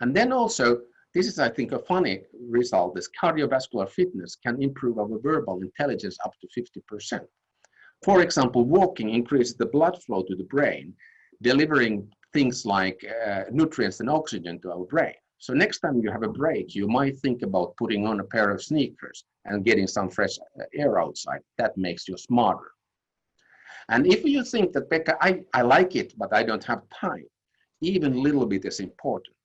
And then also, this is, I think, a funny result, this cardiovascular fitness can improve our verbal intelligence up to 50%. For example, walking increases the blood flow to the brain, delivering things like nutrients and oxygen to our brain. So next time you have a break, you might think about putting on a pair of sneakers and getting some fresh air outside. That makes you smarter. And if you think that, Pekka, I like it, but I don't have time, even a little bit is important.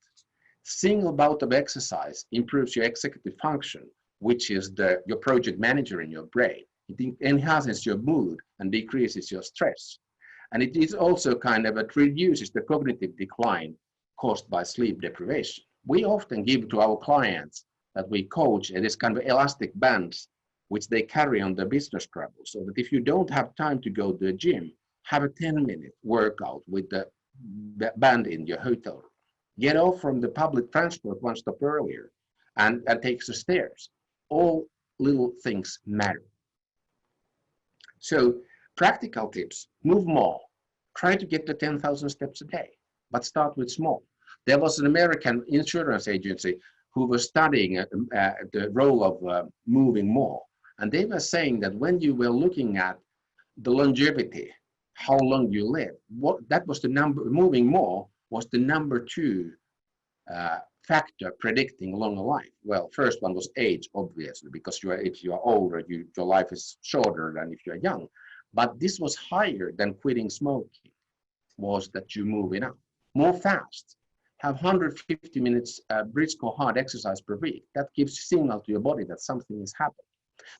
Single bout of exercise improves your executive function, which is your project manager in your brain. It enhances your mood and decreases your stress. And it is also it reduces the cognitive decline caused by sleep deprivation. We often give to our clients that we coach this kind of elastic bands, which they carry on their business travel, so that if you don't have time to go to the gym, have a 10-minute workout with the band in your hotel room. Get off from the public transport one stop earlier and take the stairs. All little things matter. So practical tips, move more. Try to get to 10,000 steps a day, but start with small. There was an American insurance agency who was studying the role of moving more. And they were saying that when you were looking at the longevity, how long you live, that was the number, moving more was the number 2 factor predicting longer life. Well, first one was age, obviously, because if you are older, your life is shorter than if you are young. But this was higher than quitting smoking, was that you move it up. More fast. Have 150 minutes brisk or hard exercise per week. That gives signal to your body that something is happening.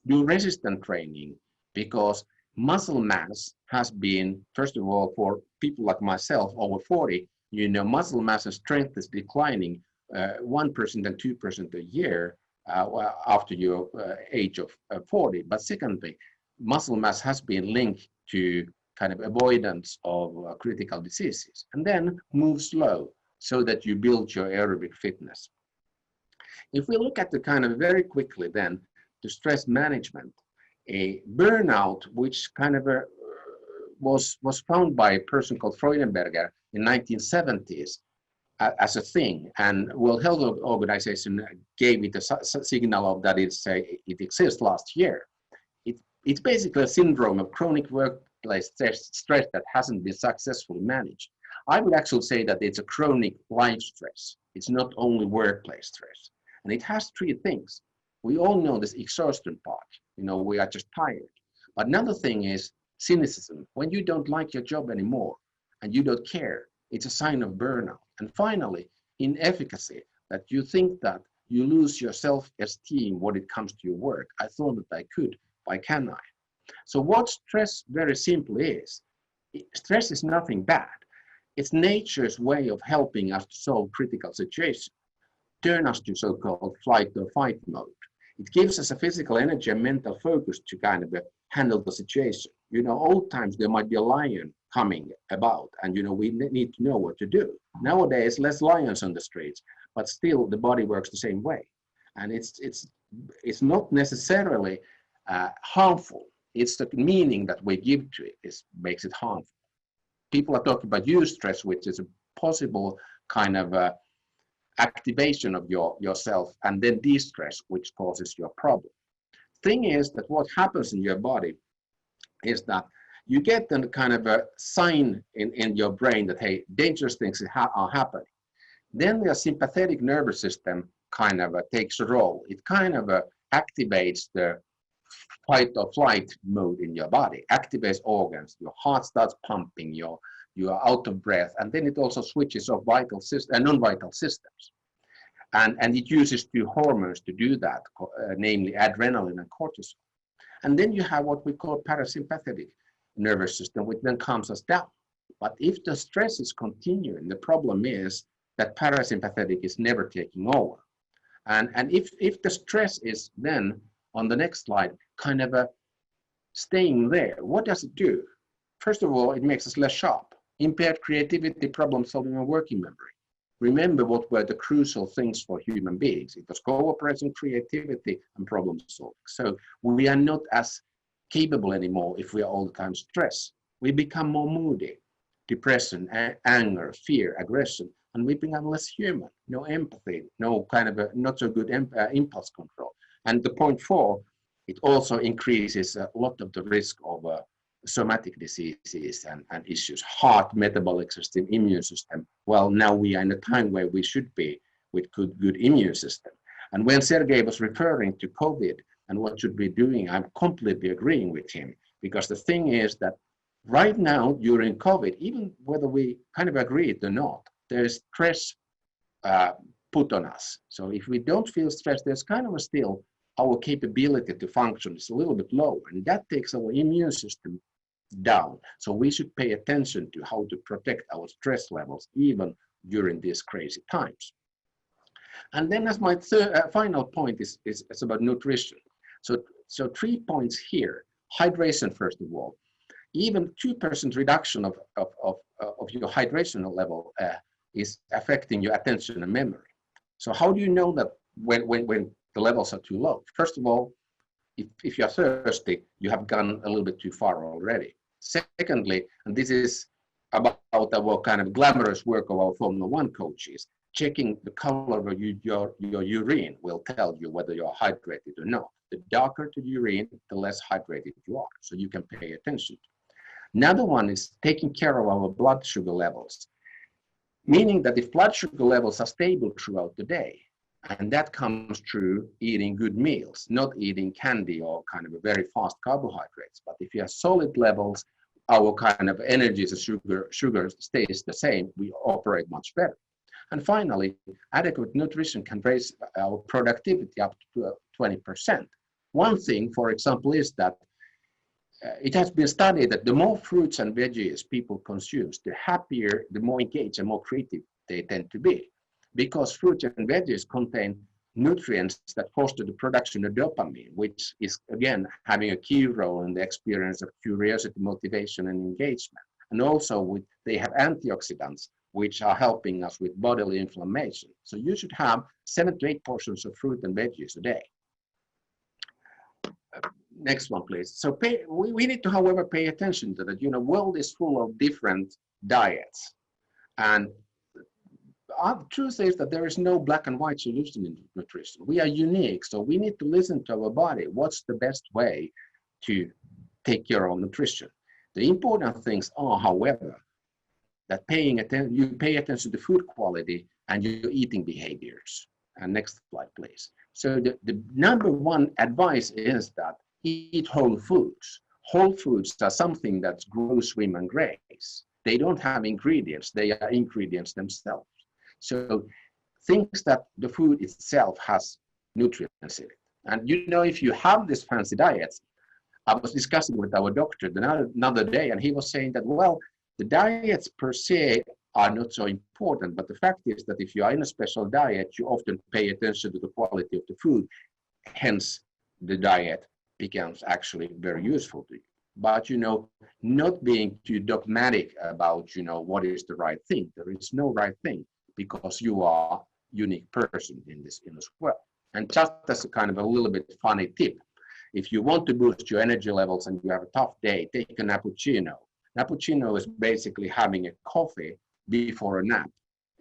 Do resistance training, because muscle mass has been, first of all, for people like myself over 40, muscle mass and strength is declining 1% and 2% a year after your age of 40. But secondly, muscle mass has been linked to avoidance of critical diseases. And then move slow so that you build your aerobic fitness. If we look at the very quickly then, to stress management, a burnout, which was found by a person called Freudenberger in 1970s as a thing, and World Health Organization gave it a signal of that it exists last year. It's basically a syndrome of chronic workplace stress that hasn't been successfully managed. I would actually say that it's a chronic life stress. It's not only workplace stress. And it has 3 things. We all know this exhaustion part. We are just tired. But another thing is cynicism. When you don't like your job anymore and you don't care, it's a sign of burnout. And finally, inefficacy, that you think that you lose your self-esteem when it comes to your work. I thought that I could, why can't I? So what stress very simply is, stress is nothing bad. It's nature's way of helping us to solve critical situations, turn us to so-called flight or fight mode. It gives us a physical energy and mental focus to handle the situation. Old times there might be a lion coming about, and we need to know what to do. Nowadays, less lions on the streets, but still the body works the same way. And it's not necessarily harmful. It's the meaning that we give to it makes it harmful. People are talking about eustress, which is a possible kind of activation of yourself, and then de-stress, which causes your problem. Thing is that what happens in your body is that you get the kind of a sign in your brain that, hey, dangerous things are happening. Then the sympathetic nervous system kind of takes a role. It kind of activates the fight or flight mode in your body, activates organs, your heart starts pumping, you are out of breath, and then it also switches off vital non-vital systems. And it uses two hormones to do that, namely adrenaline and cortisol. And then you have what we call parasympathetic nervous system, which then calms us down. But if the stress is continuing, the problem is that parasympathetic is never taking over. And if the stress is then, on the next slide, kind of staying there, what does it do? First of all, it makes us less sharp, impaired creativity, problem solving, and working memory. Remember what were the crucial things for human beings. It was cooperation, creativity, and problem solving. So we are not as capable anymore if we are all the time stressed. We become more moody, depression, anger, fear, aggression, and we become less human, no empathy, no kind of not so good impulse control. And the point 4, it also increases a lot of the risk of somatic diseases and issues, heart, metabolic system, immune system. Well, now we are in a time where we should be with good immune system. And when Sergei was referring to COVID and what should be doing, I'm completely agreeing with him, because the thing is that right now during COVID, even whether we kind of agree it or not, there's stress put on us. So if we don't feel stressed, there's kind of still our capability to function is a little bit lower, and that takes our immune system down. So we should pay attention to how to protect our stress levels even during these crazy times. And then as my final point is about nutrition. So 3 points here. Hydration, first of all. Even 2% reduction of your hydration level is affecting your attention and memory. So how do you know that when the levels are too low? First of all, if you're thirsty, you have gone a little bit too far already. Secondly, and this is about our kind of glamorous work of our Formula 1 coaches, checking the color of your urine will tell you whether you're hydrated or not. The darker the urine, the less hydrated you are, so you can pay attention. Another one is taking care of our blood sugar levels, meaning that if blood sugar levels are stable throughout the day, and that comes through eating good meals, not eating candy or kind of a very fast carbohydrates. But if you have solid levels, our kind of energies and sugar stays the same, we operate much better. And finally, adequate nutrition can raise our productivity up to 20%. One thing, for example, is that it has been studied that the more fruits and veggies people consume, the happier, the more engaged and more creative they tend to be. Because fruits and veggies contain nutrients that foster the production of dopamine, which is, again, having a key role in the experience of curiosity, motivation, and engagement. And also, they have antioxidants, which are helping us with bodily inflammation. So you should have 7 to 8 portions of fruit and veggies a day. Next one, please. So we need to, however, pay attention to that. World is full of different diets. And the truth is that there is no black and white solution in nutrition. We are unique, so we need to listen to our body. What's the best way to take care of nutrition? The important things are, however, that you pay attention to food quality and your eating behaviors. And next slide, please. So the number one advice is that eat whole foods. Whole foods are something that grow, swim, and graze. They don't have ingredients. They are ingredients themselves. So things that the food itself has nutrients in it. And if you have this fancy diets, I was discussing with our doctor another day, and he was saying that, well, the diets per se are not so important, but the fact is that if you are in a special diet, you often pay attention to the quality of the food. Hence, the diet becomes actually very useful to you. But, not being too dogmatic about, what is the right thing. There is no right thing, because you are a unique person in this world. And just as a kind of a little bit funny tip, if you want to boost your energy levels and you have a tough day, take a cappuccino. Cappuccino is basically having a coffee before a nap.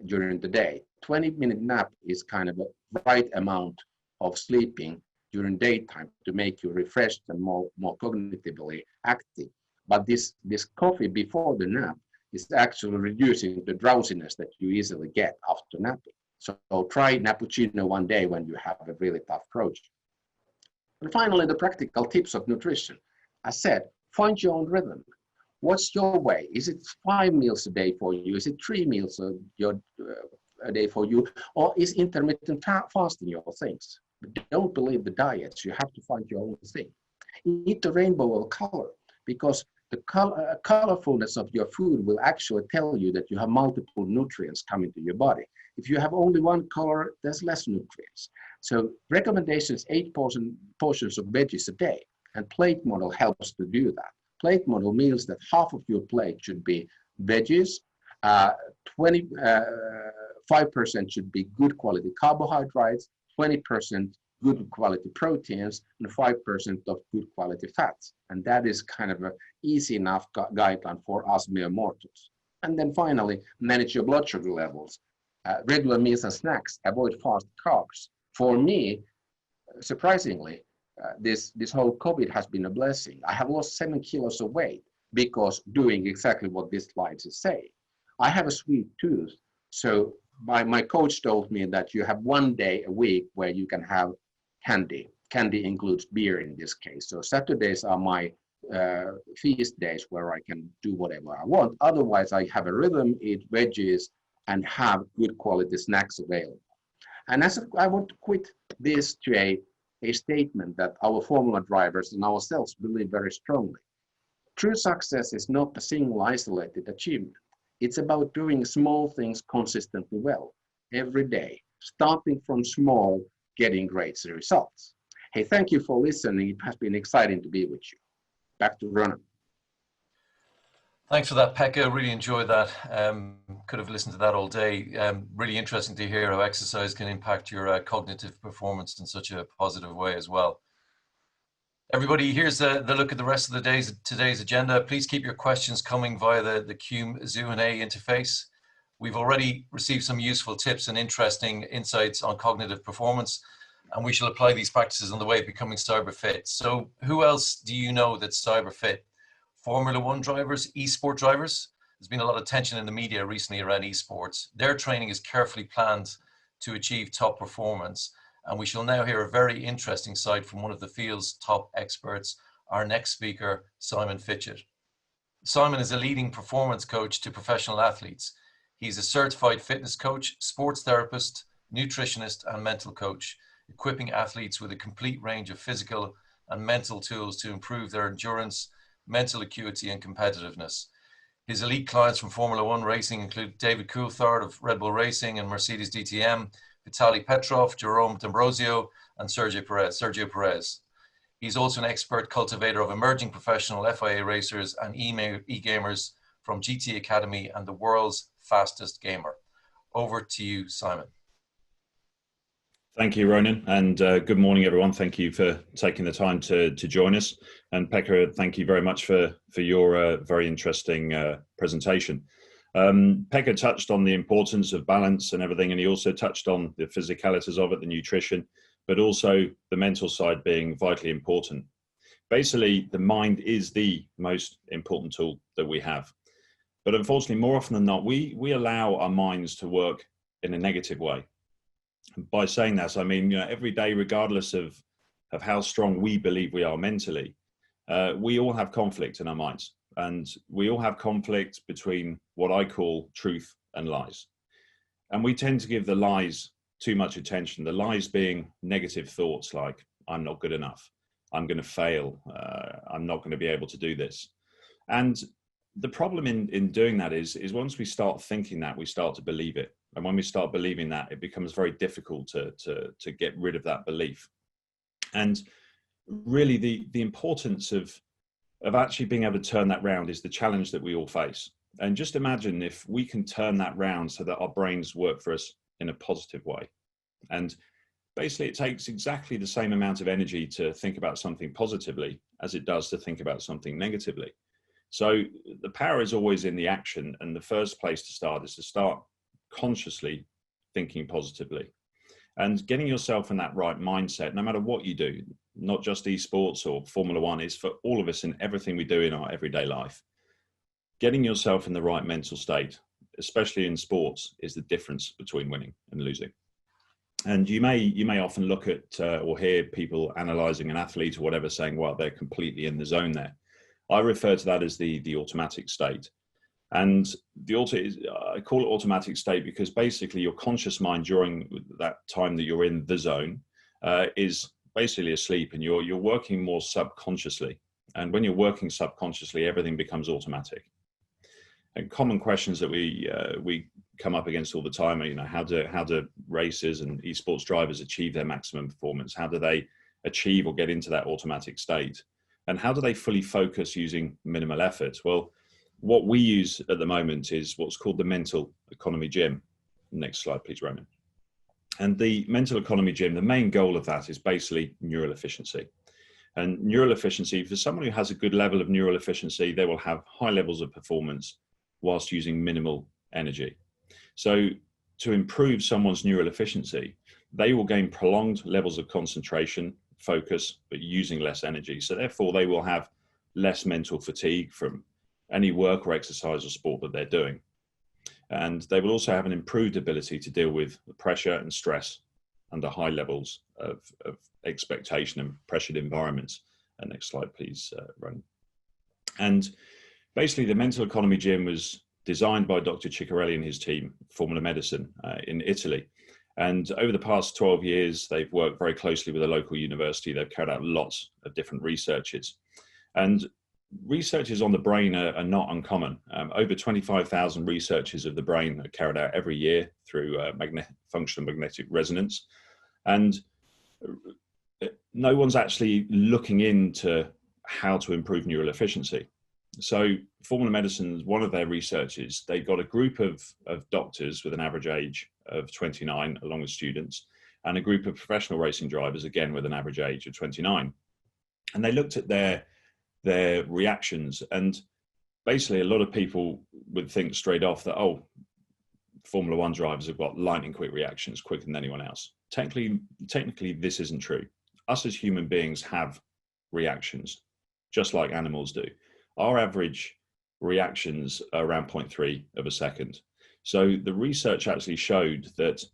during the day. 20-minute nap is kind of a right amount of sleeping during daytime to make you refreshed and more cognitively active. But this coffee before the nap is actually reducing the drowsiness that you easily get after napping. So try Nappuccino one day when you have a really tough project. And finally, the practical tips of nutrition. As said, find your own rhythm. What's your way? Is it 5 meals a day for you? Is it 3 meals a day for you? Or is intermittent fasting your things? But don't believe the diets. You have to find your own thing. Eat the rainbow of color, because the colorfulness of your food will actually tell you that you have multiple nutrients coming to your body. If you have only one color, there's less nutrients. So recommendations, 8 portions of veggies a day, and plate model helps to do that. Plate model means that half of your plate should be veggies, 5% should be good quality carbohydrates, 20% good quality proteins, and 5% of good quality fats. And that is kind of an easy enough guideline for us mere mortals. And then finally, manage your blood sugar levels. Regular meals and snacks, avoid fast carbs. For me, surprisingly, this whole COVID has been a blessing. I have lost 7 kilos of weight because doing exactly what this slide is saying. I have a sweet tooth, so my coach told me that you have 1 day a week where you can have candy. Candy includes beer in this case. So Saturdays are my feast days where I can do whatever I want. Otherwise, I have a rhythm, eat veggies, and have good quality snacks available. And as I want to quit this to a statement that our formula drivers and ourselves believe very strongly. True success is not a single isolated achievement. It's about doing small things consistently well every day, starting from small, getting great results. Hey, thank you for listening. It has been exciting to be with you. Back to Ronan. Thanks for that, Pekka. Really enjoyed that. Could have listened to that all day. Really interesting to hear how exercise can impact your cognitive performance in such a positive way as well. Everybody, here's the look at the rest of today's agenda. Please keep your questions coming via the Q&A interface. We've already received some useful tips and interesting insights on cognitive performance, and we shall apply these practices on the way of becoming cyber fit. So who else do you know that's cyber fit? Formula One drivers, esport drivers. There's been a lot of tension in the media recently around esports. Their training is carefully planned to achieve top performance. And we shall now hear a very interesting side from one of the field's top experts, our next speaker, Simon Fitchett. Simon is a leading performance coach to professional athletes. He's a certified fitness coach, sports therapist, nutritionist, and mental coach, equipping athletes with a complete range of physical and mental tools to improve their endurance, mental acuity, and competitiveness. His elite clients from Formula One racing include David Coulthard of Red Bull Racing and Mercedes DTM, Vitaly Petrov, Jerome D'Ambrosio, and Sergio Perez. He's also an expert cultivator of emerging professional FIA racers and e-gamers from GT Academy and the world's fastest gamer. Over to you, Simon. Thank you, Ronan, and good morning, everyone. Thank you for taking the time to join us. And Pekka, thank you very much for your very interesting presentation. Pekka touched on the importance of balance and everything, and he also touched on the physicalities of it, the nutrition, but also the mental side being vitally important. Basically, the mind is the most important tool that we have. But unfortunately, more often than not, we allow our minds to work in a negative way. By saying that, I mean, every day, regardless of how strong we believe we are mentally, we all have conflict in our minds. And we all have conflict between what I call truth and lies. And we tend to give the lies too much attention, the lies being negative thoughts like, I'm not good enough, I'm going to fail, I'm not going to be able to do this. And the problem in doing that is once we start thinking that, we start to believe it. And when we start believing that, it becomes very difficult to get rid of that belief. And really the importance of actually being able to turn that round is the challenge that we all face. And just imagine if we can turn that round so that our brains work for us in a positive way. And basically it takes exactly the same amount of energy to think about something positively as it does to think about something negatively. So the power is always in the action, and the first place to start is to start consciously thinking positively and getting yourself in that right mindset, no matter what you do, not just esports or Formula One, is for all of us in everything we do in our everyday life. Getting yourself in the right mental state, especially in sports, is the difference between winning and losing. And you may often look at or hear people analyzing an athlete or whatever, saying, well, they're completely in the zone there. I refer to that as the automatic state. And I call it automatic state because basically your conscious mind during that time that you're in the zone is basically asleep, and you're working more subconsciously. And when you're working subconsciously, everything becomes automatic. And common questions that we come up against all the time are, how do racers and esports drivers achieve their maximum performance? How do they achieve or get into that automatic state? And how do they fully focus using minimal effort? Well, what we use at the moment is what's called the mental economy gym. Next slide, please, Ronan. And the mental economy gym, the main goal of that is basically neural efficiency. And neural efficiency, for someone who has a good level of neural efficiency, they will have high levels of performance whilst using minimal energy. So to improve someone's neural efficiency, they will gain prolonged levels of concentration, focus, but using less energy. So therefore they will have less mental fatigue from any work or exercise or sport that they're doing. And they will also have an improved ability to deal with pressure and stress under high levels of expectation and pressured environments. Next slide, please, Ron. And basically the mental economy gym was designed by Dr. Ciccarelli and his team, Formula Medicine, in Italy. And over the past 12 years, they've worked very closely with a local university. They've carried out lots of different researches. And researches on the brain are not uncommon. Over 25,000 researches of the brain are carried out every year through functional magnetic resonance. And no one's actually looking into how to improve neural efficiency. So Formula Medicine, one of their researches, they got a group of doctors with an average age of 29, along with students, and a group of professional racing drivers, again, with an average age of 29. And they looked at their reactions, and basically a lot of people would think straight off that, oh, Formula One drivers have got lightning quick reactions, quicker than anyone else. Technically, this isn't true. Us as human beings have reactions, just like animals do. Our average reactions are around 0.3 of a second. So the research actually showed that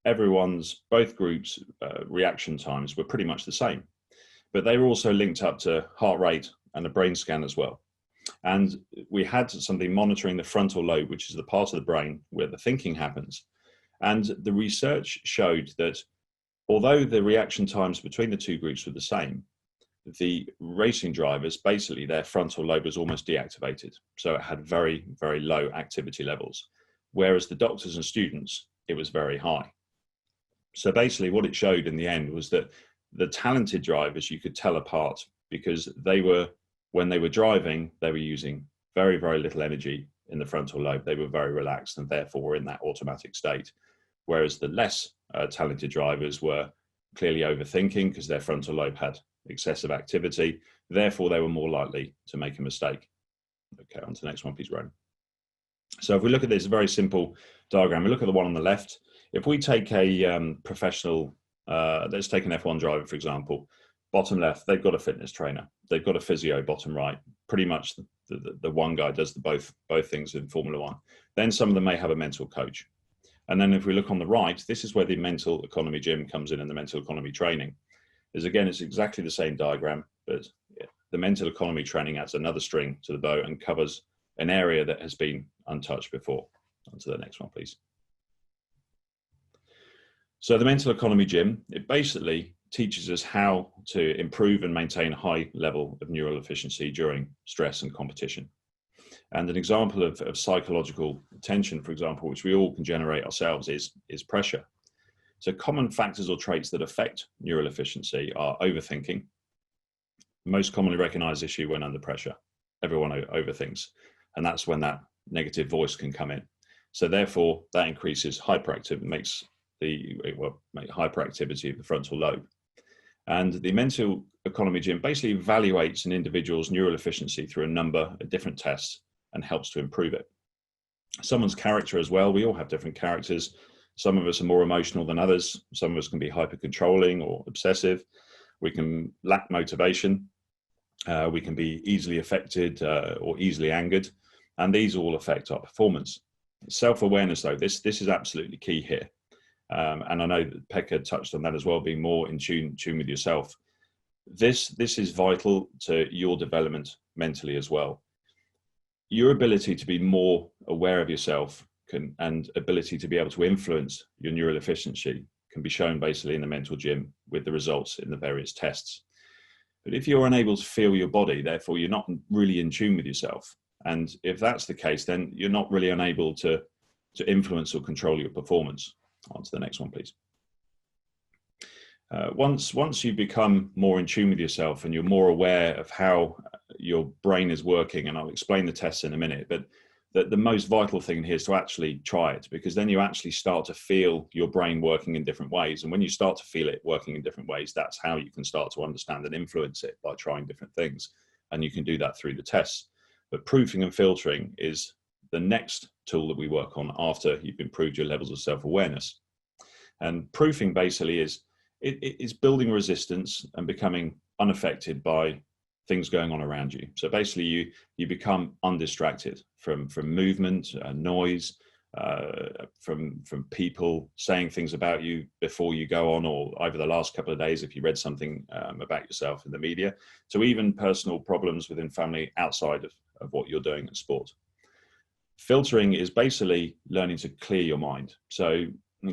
both groups' reaction times were pretty much the same, but they were also linked up to heart rate and a brain scan as well. And we had something monitoring the frontal lobe, which is the part of the brain where the thinking happens. And the research showed that although the reaction times between the two groups were the same, the racing drivers, basically their frontal lobe was almost deactivated. So it had very, very low activity levels. Whereas the doctors and students, it was very high. So basically what it showed in the end was that the talented drivers you could tell apart because when they were driving, they were using very, very little energy in the frontal lobe. They were very relaxed and therefore were in that automatic state. Whereas the less talented drivers were clearly overthinking because their frontal lobe had excessive activity. Therefore, they were more likely to make a mistake. Okay, on to the next one, please, Rowan. So if we look at this very simple diagram, we look at the one on the left. If we take a professional, let's take an F1 driver, for example, bottom left, they've got a fitness trainer. They've got a physio, bottom right. Pretty much the one guy does both things in Formula One. Then some of them may have a mental coach. And then if we look on the right, this is where the mental economy gym comes in and the mental economy training. Again, it's exactly the same diagram, but the mental economy training adds another string to the bow and covers an area that has been untouched before. On to the next one, please. So the mental economy gym, it basically teaches us how to improve and maintain a high level of neural efficiency during stress and competition. And an example of psychological tension, for example, which we all can generate ourselves is pressure. So common factors or traits that affect neural efficiency are overthinking. Most commonly recognized issue when under pressure. Everyone overthinks. And that's when that negative voice can come in. So therefore, that increases hyperactivity, makes hyperactivity of the frontal lobe. And the mental economy gym basically evaluates an individual's neural efficiency through a number of different tests and helps to improve it. Someone's character as well. We all have different characters. Some of us are more emotional than others. Some of us can be hyper controlling or obsessive. We can lack motivation. We can be easily affected or easily angered. And these all affect our performance. Self-awareness, though, this is absolutely key here. And I know that Pekka touched on that as well, being more in tune with yourself. This is vital to your development mentally as well. Your ability to be more aware of yourself and ability to be able to influence your neural efficiency can be shown basically in the mental gym with the results in the various tests. But if you're unable to feel your body, therefore you're not really in tune with yourself. And if that's the case, then you're not really unable to influence or control your performance. On to the next one, please. Once you become more in tune with yourself and you're more aware of how your brain is working, and I'll explain the tests in a minute, but the most vital thing here is to actually try it, because then you actually start to feel your brain working in different ways. And when you start to feel it working in different ways, that's how you can start to understand and influence it, by trying different things. And you can do that through the tests. But proofing and filtering is the next tool that we work on after you've improved your levels of self-awareness. And proofing basically is it's building resistance and becoming unaffected by things going on around you. So basically you become undistracted from movement, noise, from people saying things about you before you go on, or over the last couple of days if you read something about yourself in the media, to even personal problems within family outside of what you're doing in sport. Filtering is basically learning to clear your mind. So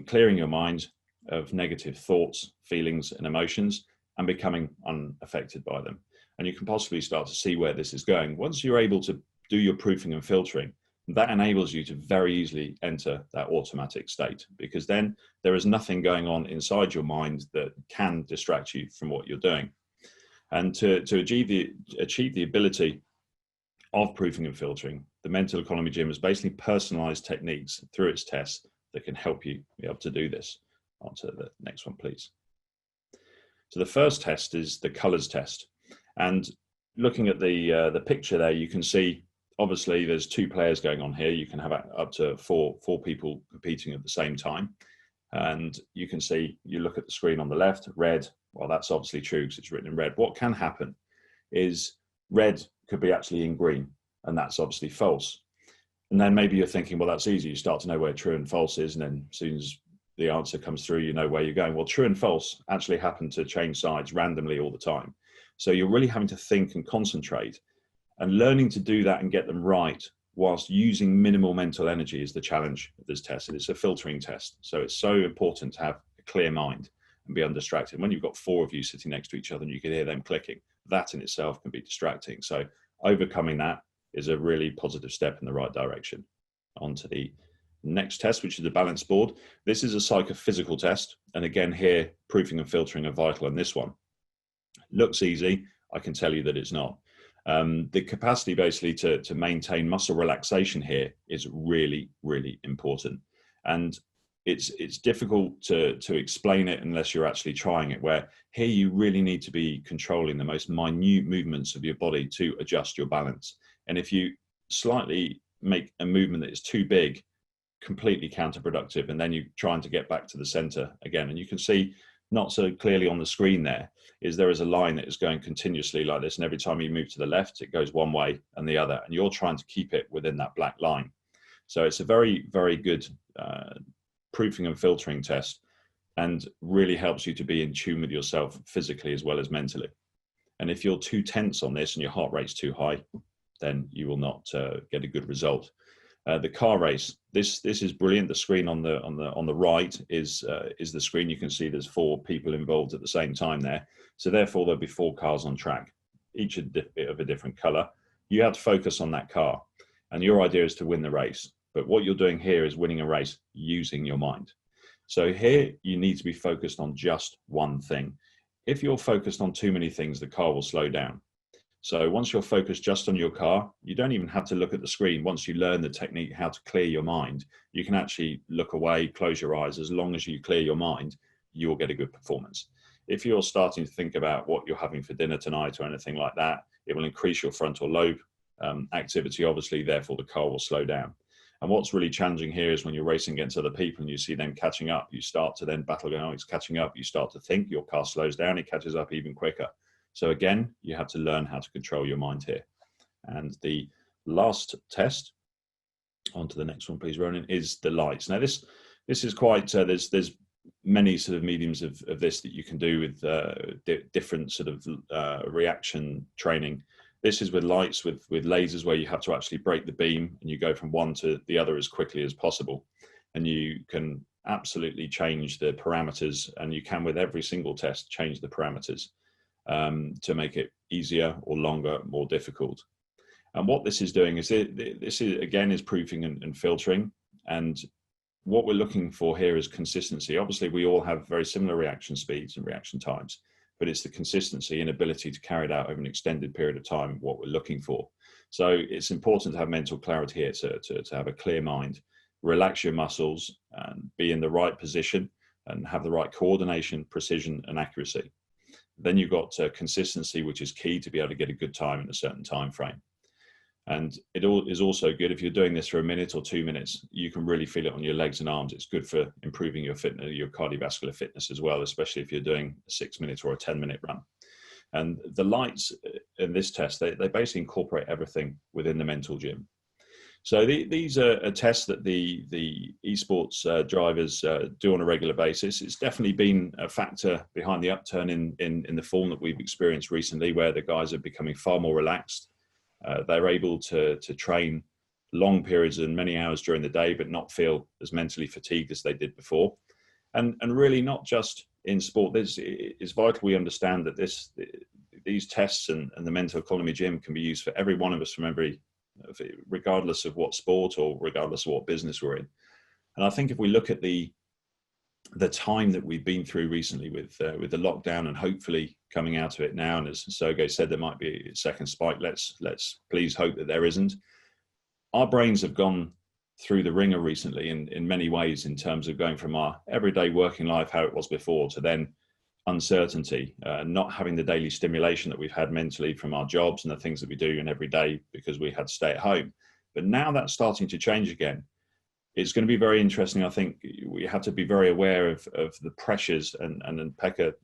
clearing your mind of negative thoughts, feelings, and emotions, and becoming unaffected by them. And you can possibly start to see where this is going. Once you're able to do your proofing and filtering, that enables you to very easily enter that automatic state, because then there is nothing going on inside your mind that can distract you from what you're doing. And to achieve the ability of proofing and filtering, the Mental Economy Gym has basically personalized techniques through its tests that can help you be able to do this. On to the next one, please. So the first test is the colors test. And looking at the picture there, you can see, obviously, there's two players going on here. You can have up to four people competing at the same time. And you can see, you look at the screen on the left, red. Well, that's obviously true because it's written in red. What can happen is red could be actually in green, and that's obviously false. And then maybe you're thinking, well, that's easy. You start to know where true and false is, and then as soon as the answer comes through, you know where you're going. Well, true and false actually happen to change sides randomly all the time. So you're really having to think and concentrate, and learning to do that and get them right whilst using minimal mental energy is the challenge of this test. And it's a filtering test. So it's so important to have a clear mind and be undistracted. When you've got four of you sitting next to each other and you can hear them clicking, that in itself can be distracting. So overcoming that is a really positive step in the right direction. On to the next test, which is the balance board. This is a psychophysical test. And again, here, proofing and filtering are vital on this one. Looks easy. I can tell you that it's not. The capacity basically to maintain muscle relaxation here is really, really important. And it's difficult to explain it unless you're actually trying it, where here you really need to be controlling the most minute movements of your body to adjust your balance. And if you slightly make a movement that is too big, completely counterproductive, and then you're trying to get back to the center again. And you can see not so clearly on the screen there is a line that is going continuously like this, and every time you move to the left it goes one way and the other, and you're trying to keep it within that black line. So it's a very, very good proofing and filtering test, and really helps you to be in tune with yourself physically as well as mentally. And if you're too tense on this and your heart rate's too high, then you will not get a good result. The car race, this is brilliant. The screen on the right is the screen. You can see there's four people involved at the same time there. So therefore there'll be four cars on track, each a bit of a different color. You have to focus on that car, and your idea is to win the race. But what you're doing here is winning a race using your mind. So here you need to be focused on just one thing. If you're focused on too many things, the car will slow down. So once you're focused just on your car, you don't even have to look at the screen. Once you learn the technique, how to clear your mind, you can actually look away, close your eyes. As long as you clear your mind, you will get a good performance. If you're starting to think about what you're having for dinner tonight or anything like that, it will increase your frontal lobe activity, obviously, therefore the car will slow down. And what's really challenging here is when you're racing against other people and you see them catching up, you start to then battle going, oh, it's catching up. You start to think, your car slows down, it catches up even quicker. So again, you have to learn how to control your mind here. And the last test, on to the next one, please, Ronan, is the lights. Now this is quite, there's many sort of mediums of this that you can do with different sort of reaction training. This is with lights, with lasers, where you have to actually break the beam and you go from one to the other as quickly as possible. And you can absolutely change the parameters, and you can with every single test change the parameters to make it easier or longer, more difficult. And what this is doing is this is again is proofing and filtering. And what we're looking for here is consistency. Obviously, we all have very similar reaction speeds and reaction times, but it's the consistency and ability to carry it out over an extended period of time what we're looking for. So it's important to have mental clarity here, to have a clear mind, relax your muscles and be in the right position and have the right coordination, precision and accuracy. Then you've got consistency, which is key to be able to get a good time in a certain time frame. And it is also good if you're doing this for a minute or 2 minutes, you can really feel it on your legs and arms. It's good for improving your fitness, your cardiovascular fitness as well, especially if you're doing a 6-minute or a 10-minute run. And the lights in this test, they basically incorporate everything within the mental gym. So these are tests that the esports drivers do on a regular basis. It's definitely been a factor behind the upturn in the form that we've experienced recently, where the guys are becoming far more relaxed. They're able to train long periods and many hours during the day, but not feel as mentally fatigued as they did before. And really not just in sport. It's vital we understand that these tests and the mental economy gym can be used for every one of us regardless of what sport or regardless of what business we're in. And I think if we look at the time that we've been through recently with the lockdown and hopefully coming out of it now, and as Sergei said, there might be a second spike. Let's please hope that there isn't. Our brains have gone through the ringer recently in many ways, in terms of going from our everyday working life, how it was before, to then uncertainty, not having the daily stimulation that we've had mentally from our jobs and the things that we do in every day because we had to stay at home. But now that's starting to change again. It's going to be very interesting. I think we have to be very aware of the pressures, and Pekka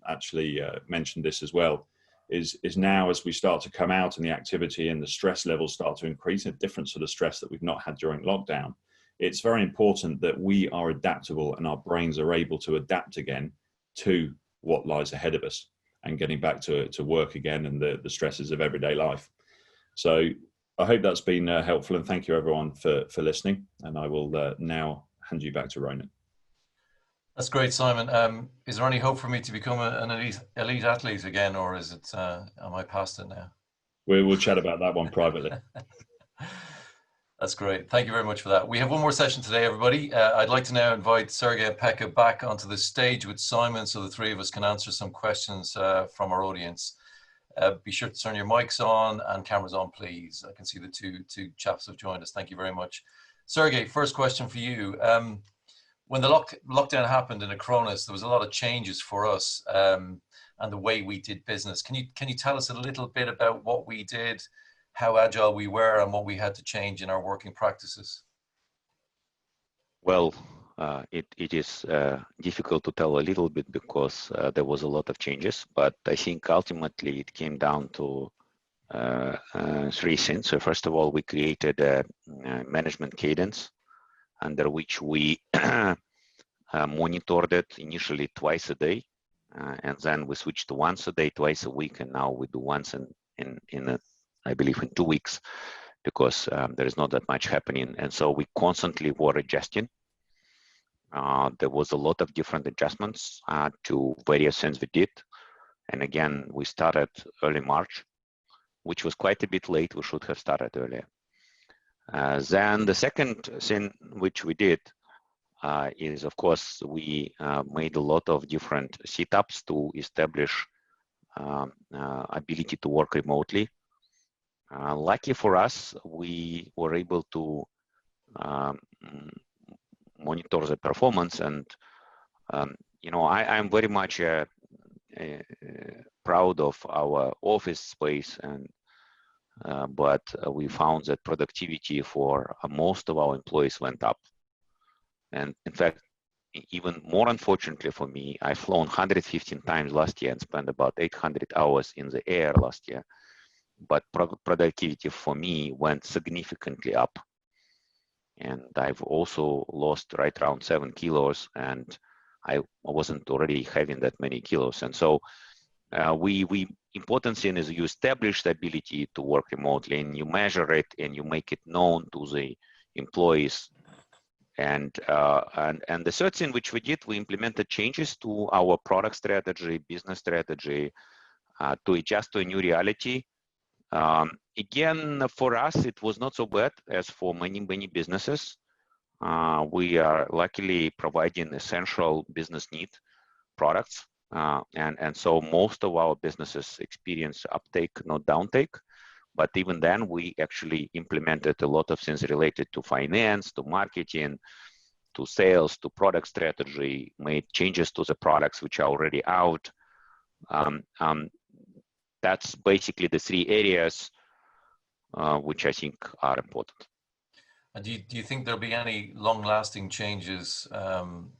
actually mentioned this as well, is now as we start to come out and the activity and the stress levels start to increase, a different sort of stress that we've not had during lockdown. It's very important that we are adaptable and our brains are able to adapt again to what lies ahead of us and getting back to work again and the stresses of everyday life. So I hope that's been helpful, and thank you everyone for listening. And I will now hand you back to Ronan. That's great, Simon. Is there any hope for me to become an elite athlete again, or is it? Am I past it now? We'll chat about that one privately. That's great. Thank you very much for that. We have one more session today, everybody. I'd like to now invite Sergei and Pekka back onto the stage with Simon, so the three of us can answer some questions from our audience. Be sure to turn your mics on and cameras on, please. I can see the two chaps have joined us. Thank you very much. Sergei, first question for you. When the lockdown happened in Acronis, there was a lot of changes for us and the way we did business. Can you tell us a little bit about what we did, how agile we were, and what we had to change in our working practices? Well, it is difficult to tell a little bit because there was a lot of changes, but I think ultimately it came down to three things. So first of all, we created a management cadence under which we monitored it initially twice a day, and then we switched to once a day, twice a week, and now we do once I believe in 2 weeks, because there is not that much happening. And so we constantly were adjusting. There was a lot of different adjustments to various things we did. And again, we started early March, which was quite a bit late. We should have started earlier. Then the second thing which we did is, of course, we made a lot of different setups to establish ability to work remotely. Lucky for us, we were able to monitor the performance, and I'm very much proud of our office space and but we found that productivity for most of our employees went up. And in fact, even more unfortunately for me, I've flown 115 times last year and spent about 800 hours in the air last year. But productivity for me went significantly up. And I've also lost right around 7 kilos, and I wasn't already having that many kilos. And so important thing is you establish the ability to work remotely, and you measure it, and you make it known to the employees. And the third thing which we did, we implemented changes to our product strategy, business strategy, to adjust to a new reality. Again, for us, it was not so bad as for many businesses. We are luckily providing essential business need products. And so most of our businesses experience uptake, not downtake. But even then, we actually implemented a lot of things related to finance, to marketing, to sales, to product strategy, made changes to the products which are already out. That's basically the 3 areas which I think are important. And do you think there'll be any long-lasting changes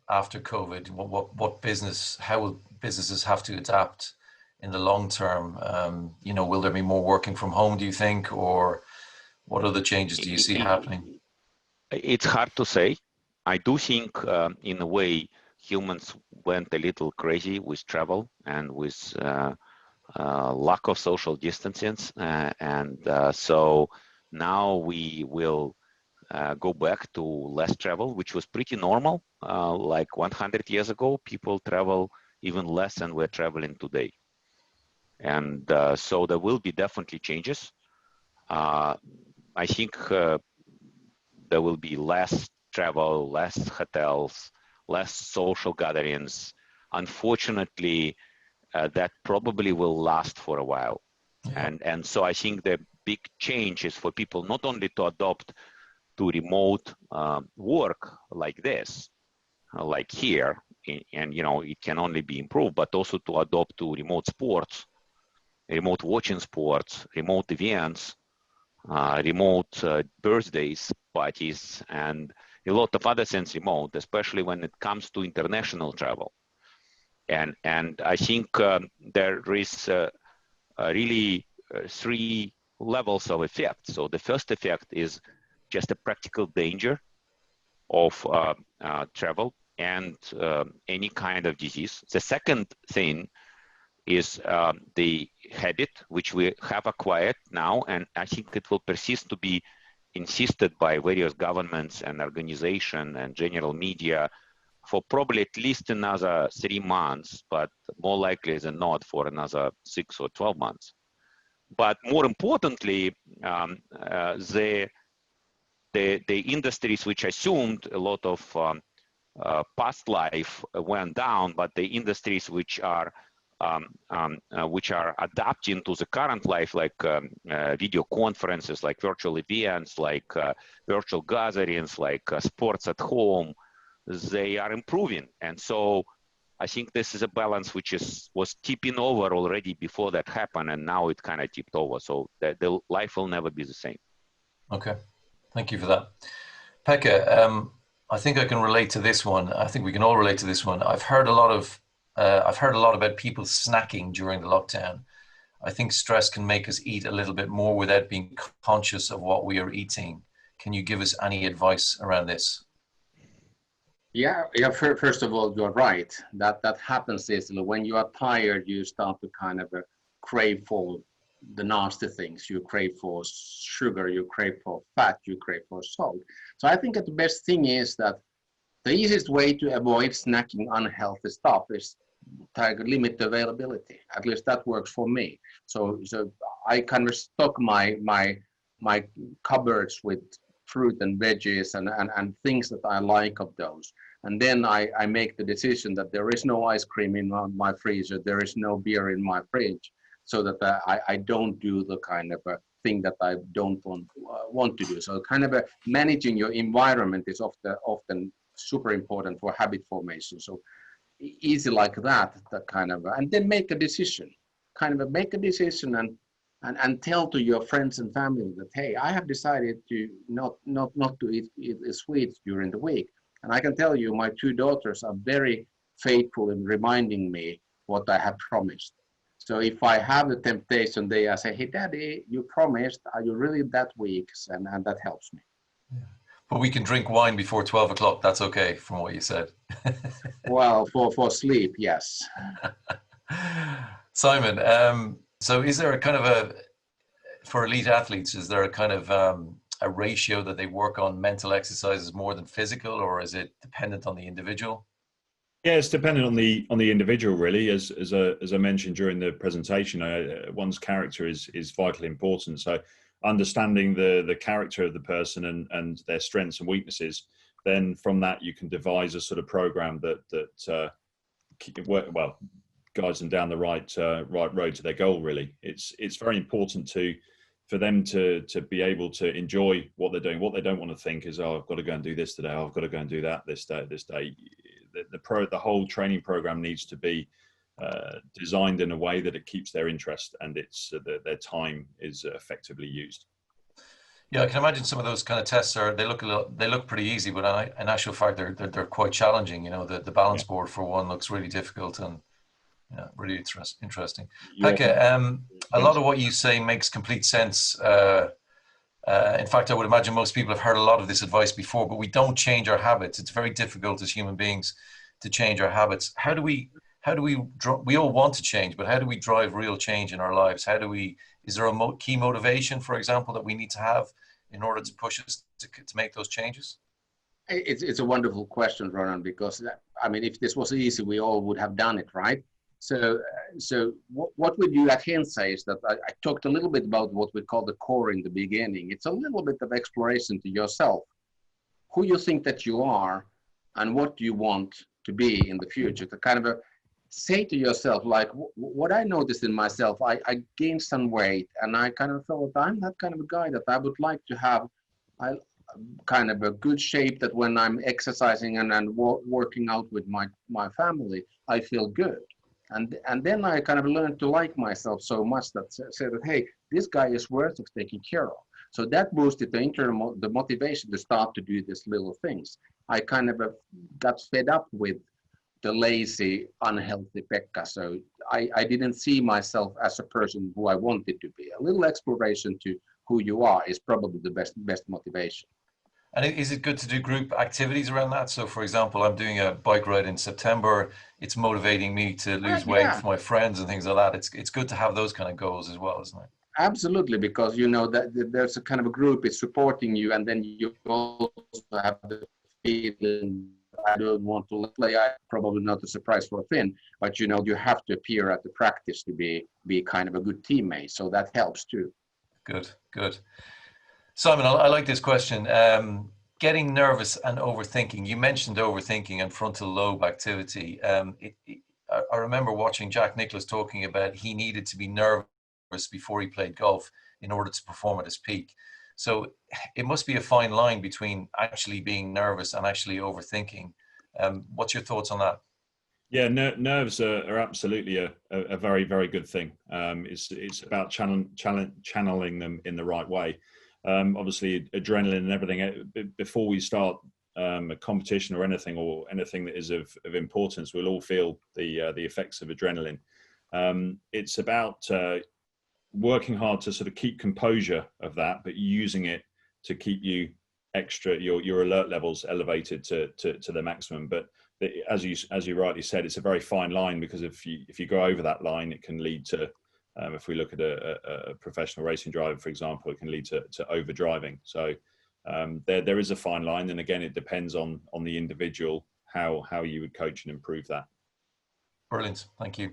after COVID? How will businesses have to adapt in the long term? Will there be more working from home, do you think, or what other changes do you see happening? It's hard to say. I do think, in a way, humans went a little crazy with travel and with lack of social distancing, so now we will go back to less travel, which was pretty normal. Like 100 years ago, people travel even less than we're traveling today. And so there will be definitely changes. I think there will be less travel, less hotels, less social gatherings. Unfortunately, that probably will last for a while. Yeah. And so I think the big change is for people not only to adopt to remote work like this, like here, and it can only be improved, but also to adopt to remote sports, remote watching sports, remote events, remote birthdays, parties, and a lot of other things remote, especially when it comes to international travel. And I think there is really 3 levels of effect. So the first effect is just a practical danger of travel and any kind of disease. The second thing is the habit which we have acquired now, and I think it will persist to be insisted by various governments and organizations and general media for probably at least another 3 months, but more likely than not for another 6 or 12 months. But more importantly, the industries which assumed a lot of past life went down, but the industries which are adapting to the current life, like video conferences, like virtual events, like virtual gatherings, like sports at home, they are improving. And so I think this is a balance which was tipping over already before that happened, and now it kind of tipped over. So the life will never be the same. Okay, thank you for that. Pekka, I think I can relate to this one. I think we can all relate to this one. I've heard a lot about people snacking during the lockdown. I think stress can make us eat a little bit more without being conscious of what we are eating. Can you give us any advice around this? Yeah. First of all, you're right. That happens easily. When you are tired, you start to kind of crave for the nasty things. You crave for sugar, you crave for fat, you crave for salt. So I think that the best thing is that the easiest way to avoid snacking unhealthy stuff is to limit the availability. At least that works for me. So I kind of stock my cupboards with fruit and veggies and things that I like of those. And then I make the decision that there is no ice cream in my freezer, there is no beer in my fridge, so that I don't do the kind of a thing that I don't want to do. So kind of managing your environment is often super important for habit formation. So easy like that kind of, and then make a decision. Kind of make a decision and and tell to your friends and family that, hey, I have decided to not to eat sweets during the week. And I can tell you, my two daughters are very faithful in reminding me what I have promised. So if I have the temptation, they say, hey, Daddy, you promised, are you really that weak? And that helps me. Yeah. But we can drink wine before 12 o'clock. That's okay, from what you said. Well, for sleep, yes. Simon, so is there a kind of for elite athletes, is there a kind of a ratio that they work on mental exercises more than physical, or is it dependent on the individual? Yeah, it's dependent on the individual, really. As I mentioned during the presentation, one's character is vitally important. So understanding the character of the person and their strengths and weaknesses, then from that you can devise a sort of program that guides them down the right road to their goal. Really, it's very important for them to be able to enjoy what they're doing. What they don't want to think is, oh, I've got to go and do this today. Oh, I've got to go and do that this day. The whole training program needs to be designed in a way that it keeps their interest and their time is effectively used. Yeah, I can imagine some of those kind of tests they look pretty easy, but in actual fact they're quite challenging. You know, the balance board for one looks really difficult and really interesting. Pekka, a lot of what you say makes complete sense. In fact, I would imagine most people have heard a lot of this advice before, but we don't change our habits. It's very difficult as human beings to change our habits. We all want to change, but how do we drive real change in our lives? Is there a key motivation, for example, that we need to have in order to push us to make those changes? It's a wonderful question, Ronan, because I mean, if this was easy, we all would have done it, right? So what we do at Hintsa is that I talked a little bit about what we call the core in the beginning. It's a little bit of exploration to yourself, who you think that you are, and what you want to be in the future. To kind of say to yourself, like, what I noticed in myself, I gained some weight, and I kind of thought, I'm that kind of a guy that I would like to have kind of a good shape, that when I'm exercising and working out with my family, I feel good. And then I kind of learned to like myself so much that said that, hey, this guy is worth of taking care of. So that boosted the motivation to start to do these little things. I kind of got fed up with the lazy, unhealthy Pekka. So I didn't see myself as a person who I wanted to be. A little exploration to who you are is probably the best motivation. And is it good to do group activities around that? So, for example, I'm doing a bike ride in September. It's motivating me to lose weight for my friends and things like that. It's good to have those kind of goals as well, isn't it? Absolutely, because you know that there's a kind of a group is supporting you, and then you also have the feeling, I don't want to play. Probably not a surprise for Finn, but you know you have to appear at the practice to be kind of a good teammate. So that helps too. Good. Simon, I like this question. Getting nervous and overthinking. You mentioned overthinking and frontal lobe activity. I remember watching Jack Nicklaus talking about he needed to be nervous before he played golf in order to perform at his peak. So it must be a fine line between actually being nervous and actually overthinking. What's your thoughts on that? Yeah, nerves are absolutely a very, very good thing. It's about channeling them in the right way. Obviously, adrenaline and everything. Before we start a competition or anything that is of importance, we'll all feel the effects of adrenaline. It's about working hard to sort of keep composure of that, but using it to keep you your alert levels elevated to the maximum. But as you rightly said, it's a very fine line, because if you go over that line, it can lead to, if we look at a professional racing driver, for example, it can lead to over driving. So there is a fine line, and again, it depends on the individual how you would coach and improve that. Brilliant, thank you.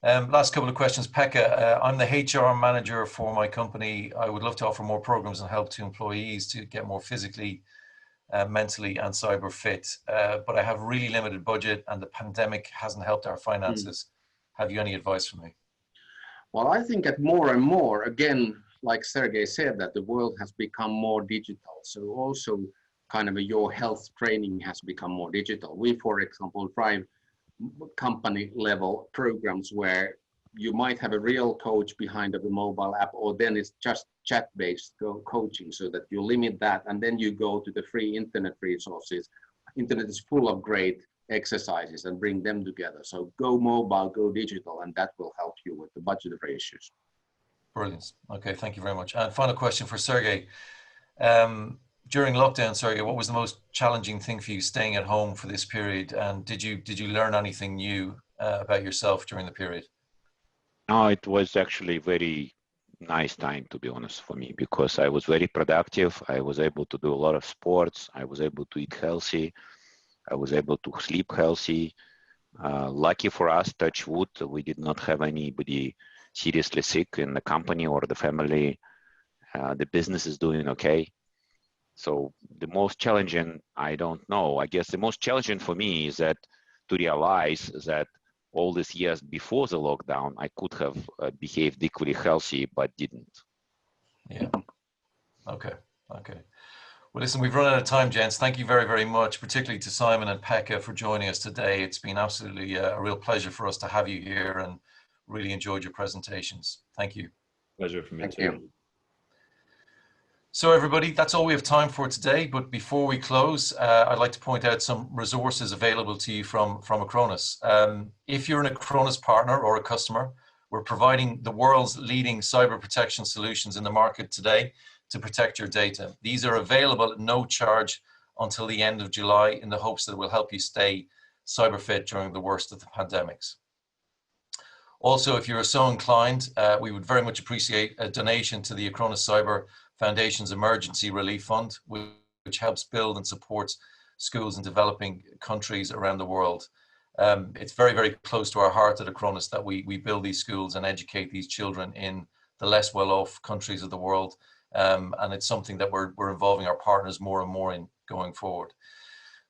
Last couple of questions, Pekka. I'm the HR manager for my company. I would love to offer more programs and help to employees to get more physically, mentally and cyber fit, but I have really limited budget and the pandemic hasn't helped our finances. Have you any advice for me? Well, I think that more and more, again, like Sergei said, that the world has become more digital. So also kind of your health training has become more digital. We, for example, drive company level programs where you might have a real coach behind of the mobile app, or then it's just chat-based coaching, so that you limit that, and then you go to the free internet resources. Internet is full of great exercises, and bring them together. So go mobile, go digital, and that will help you with the budgetary issues. Brilliant. Okay, thank you very much. And final question for Sergei. During lockdown, Sergei, what was the most challenging thing for you staying at home for this period? And did you learn anything new about yourself during the period? No, it was actually very nice time, to be honest, for me, because I was very productive. I was able to do a lot of sports. I was able to eat healthy. I was able to sleep healthy. Lucky for us, touch wood, we did not have anybody seriously sick in the company or the family. The business is doing okay. So the most challenging, I don't know. I guess the most challenging for me is that to realize that all these years before the lockdown, I could have behaved equally healthy, but didn't. Yeah. Okay. Okay. Well, listen, we've run out of time, gents. Thank you very, very much, particularly to Simon and Pekka for joining us today. It's been absolutely a real pleasure for us to have you here, and really enjoyed your presentations. Thank you. Pleasure for me Thank too. you. So everybody, that's all we have time for today. But before we close, I'd like to point out some resources available to you from Acronis. If you're an Acronis partner or a customer, we're providing the world's leading cyber protection solutions in the market today to protect your data. These are available at no charge until the end of July, in the hopes that it will help you stay cyber fit during the worst of the pandemics. Also, if you're so inclined, we would very much appreciate a donation to the Acronis Cyber Foundation's Emergency Relief Fund, which helps build and supports schools in developing countries around the world. It's very, very close to our heart at Acronis that we build these schools and educate these children in the less well-off countries of the world. And it's something that we're involving our partners more and more in going forward.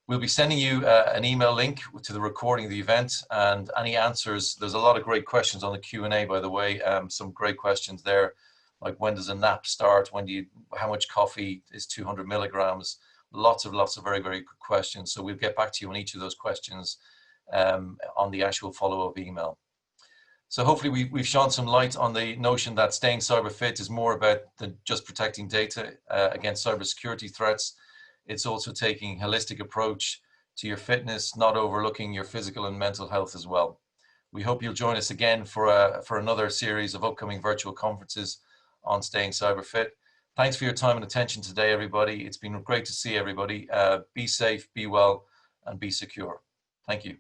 We'll be sending you an email link to the recording of the event, and any answers. There's a lot of great questions on the Q&A, by the way. Some great questions there, like when does a nap start? How much coffee is 200 milligrams? Lots of very, very good questions. So we'll get back to you on each of those questions on the actual follow-up email. So hopefully we've shone some light on the notion that staying cyber fit is more about than just protecting data against cybersecurity threats. It's also taking a holistic approach to your fitness, not overlooking your physical and mental health as well. We hope you'll join us again for another series of upcoming virtual conferences on staying cyber fit. Thanks for your time and attention today, everybody. It's been great to see everybody. Be safe, be well, and be secure. Thank you.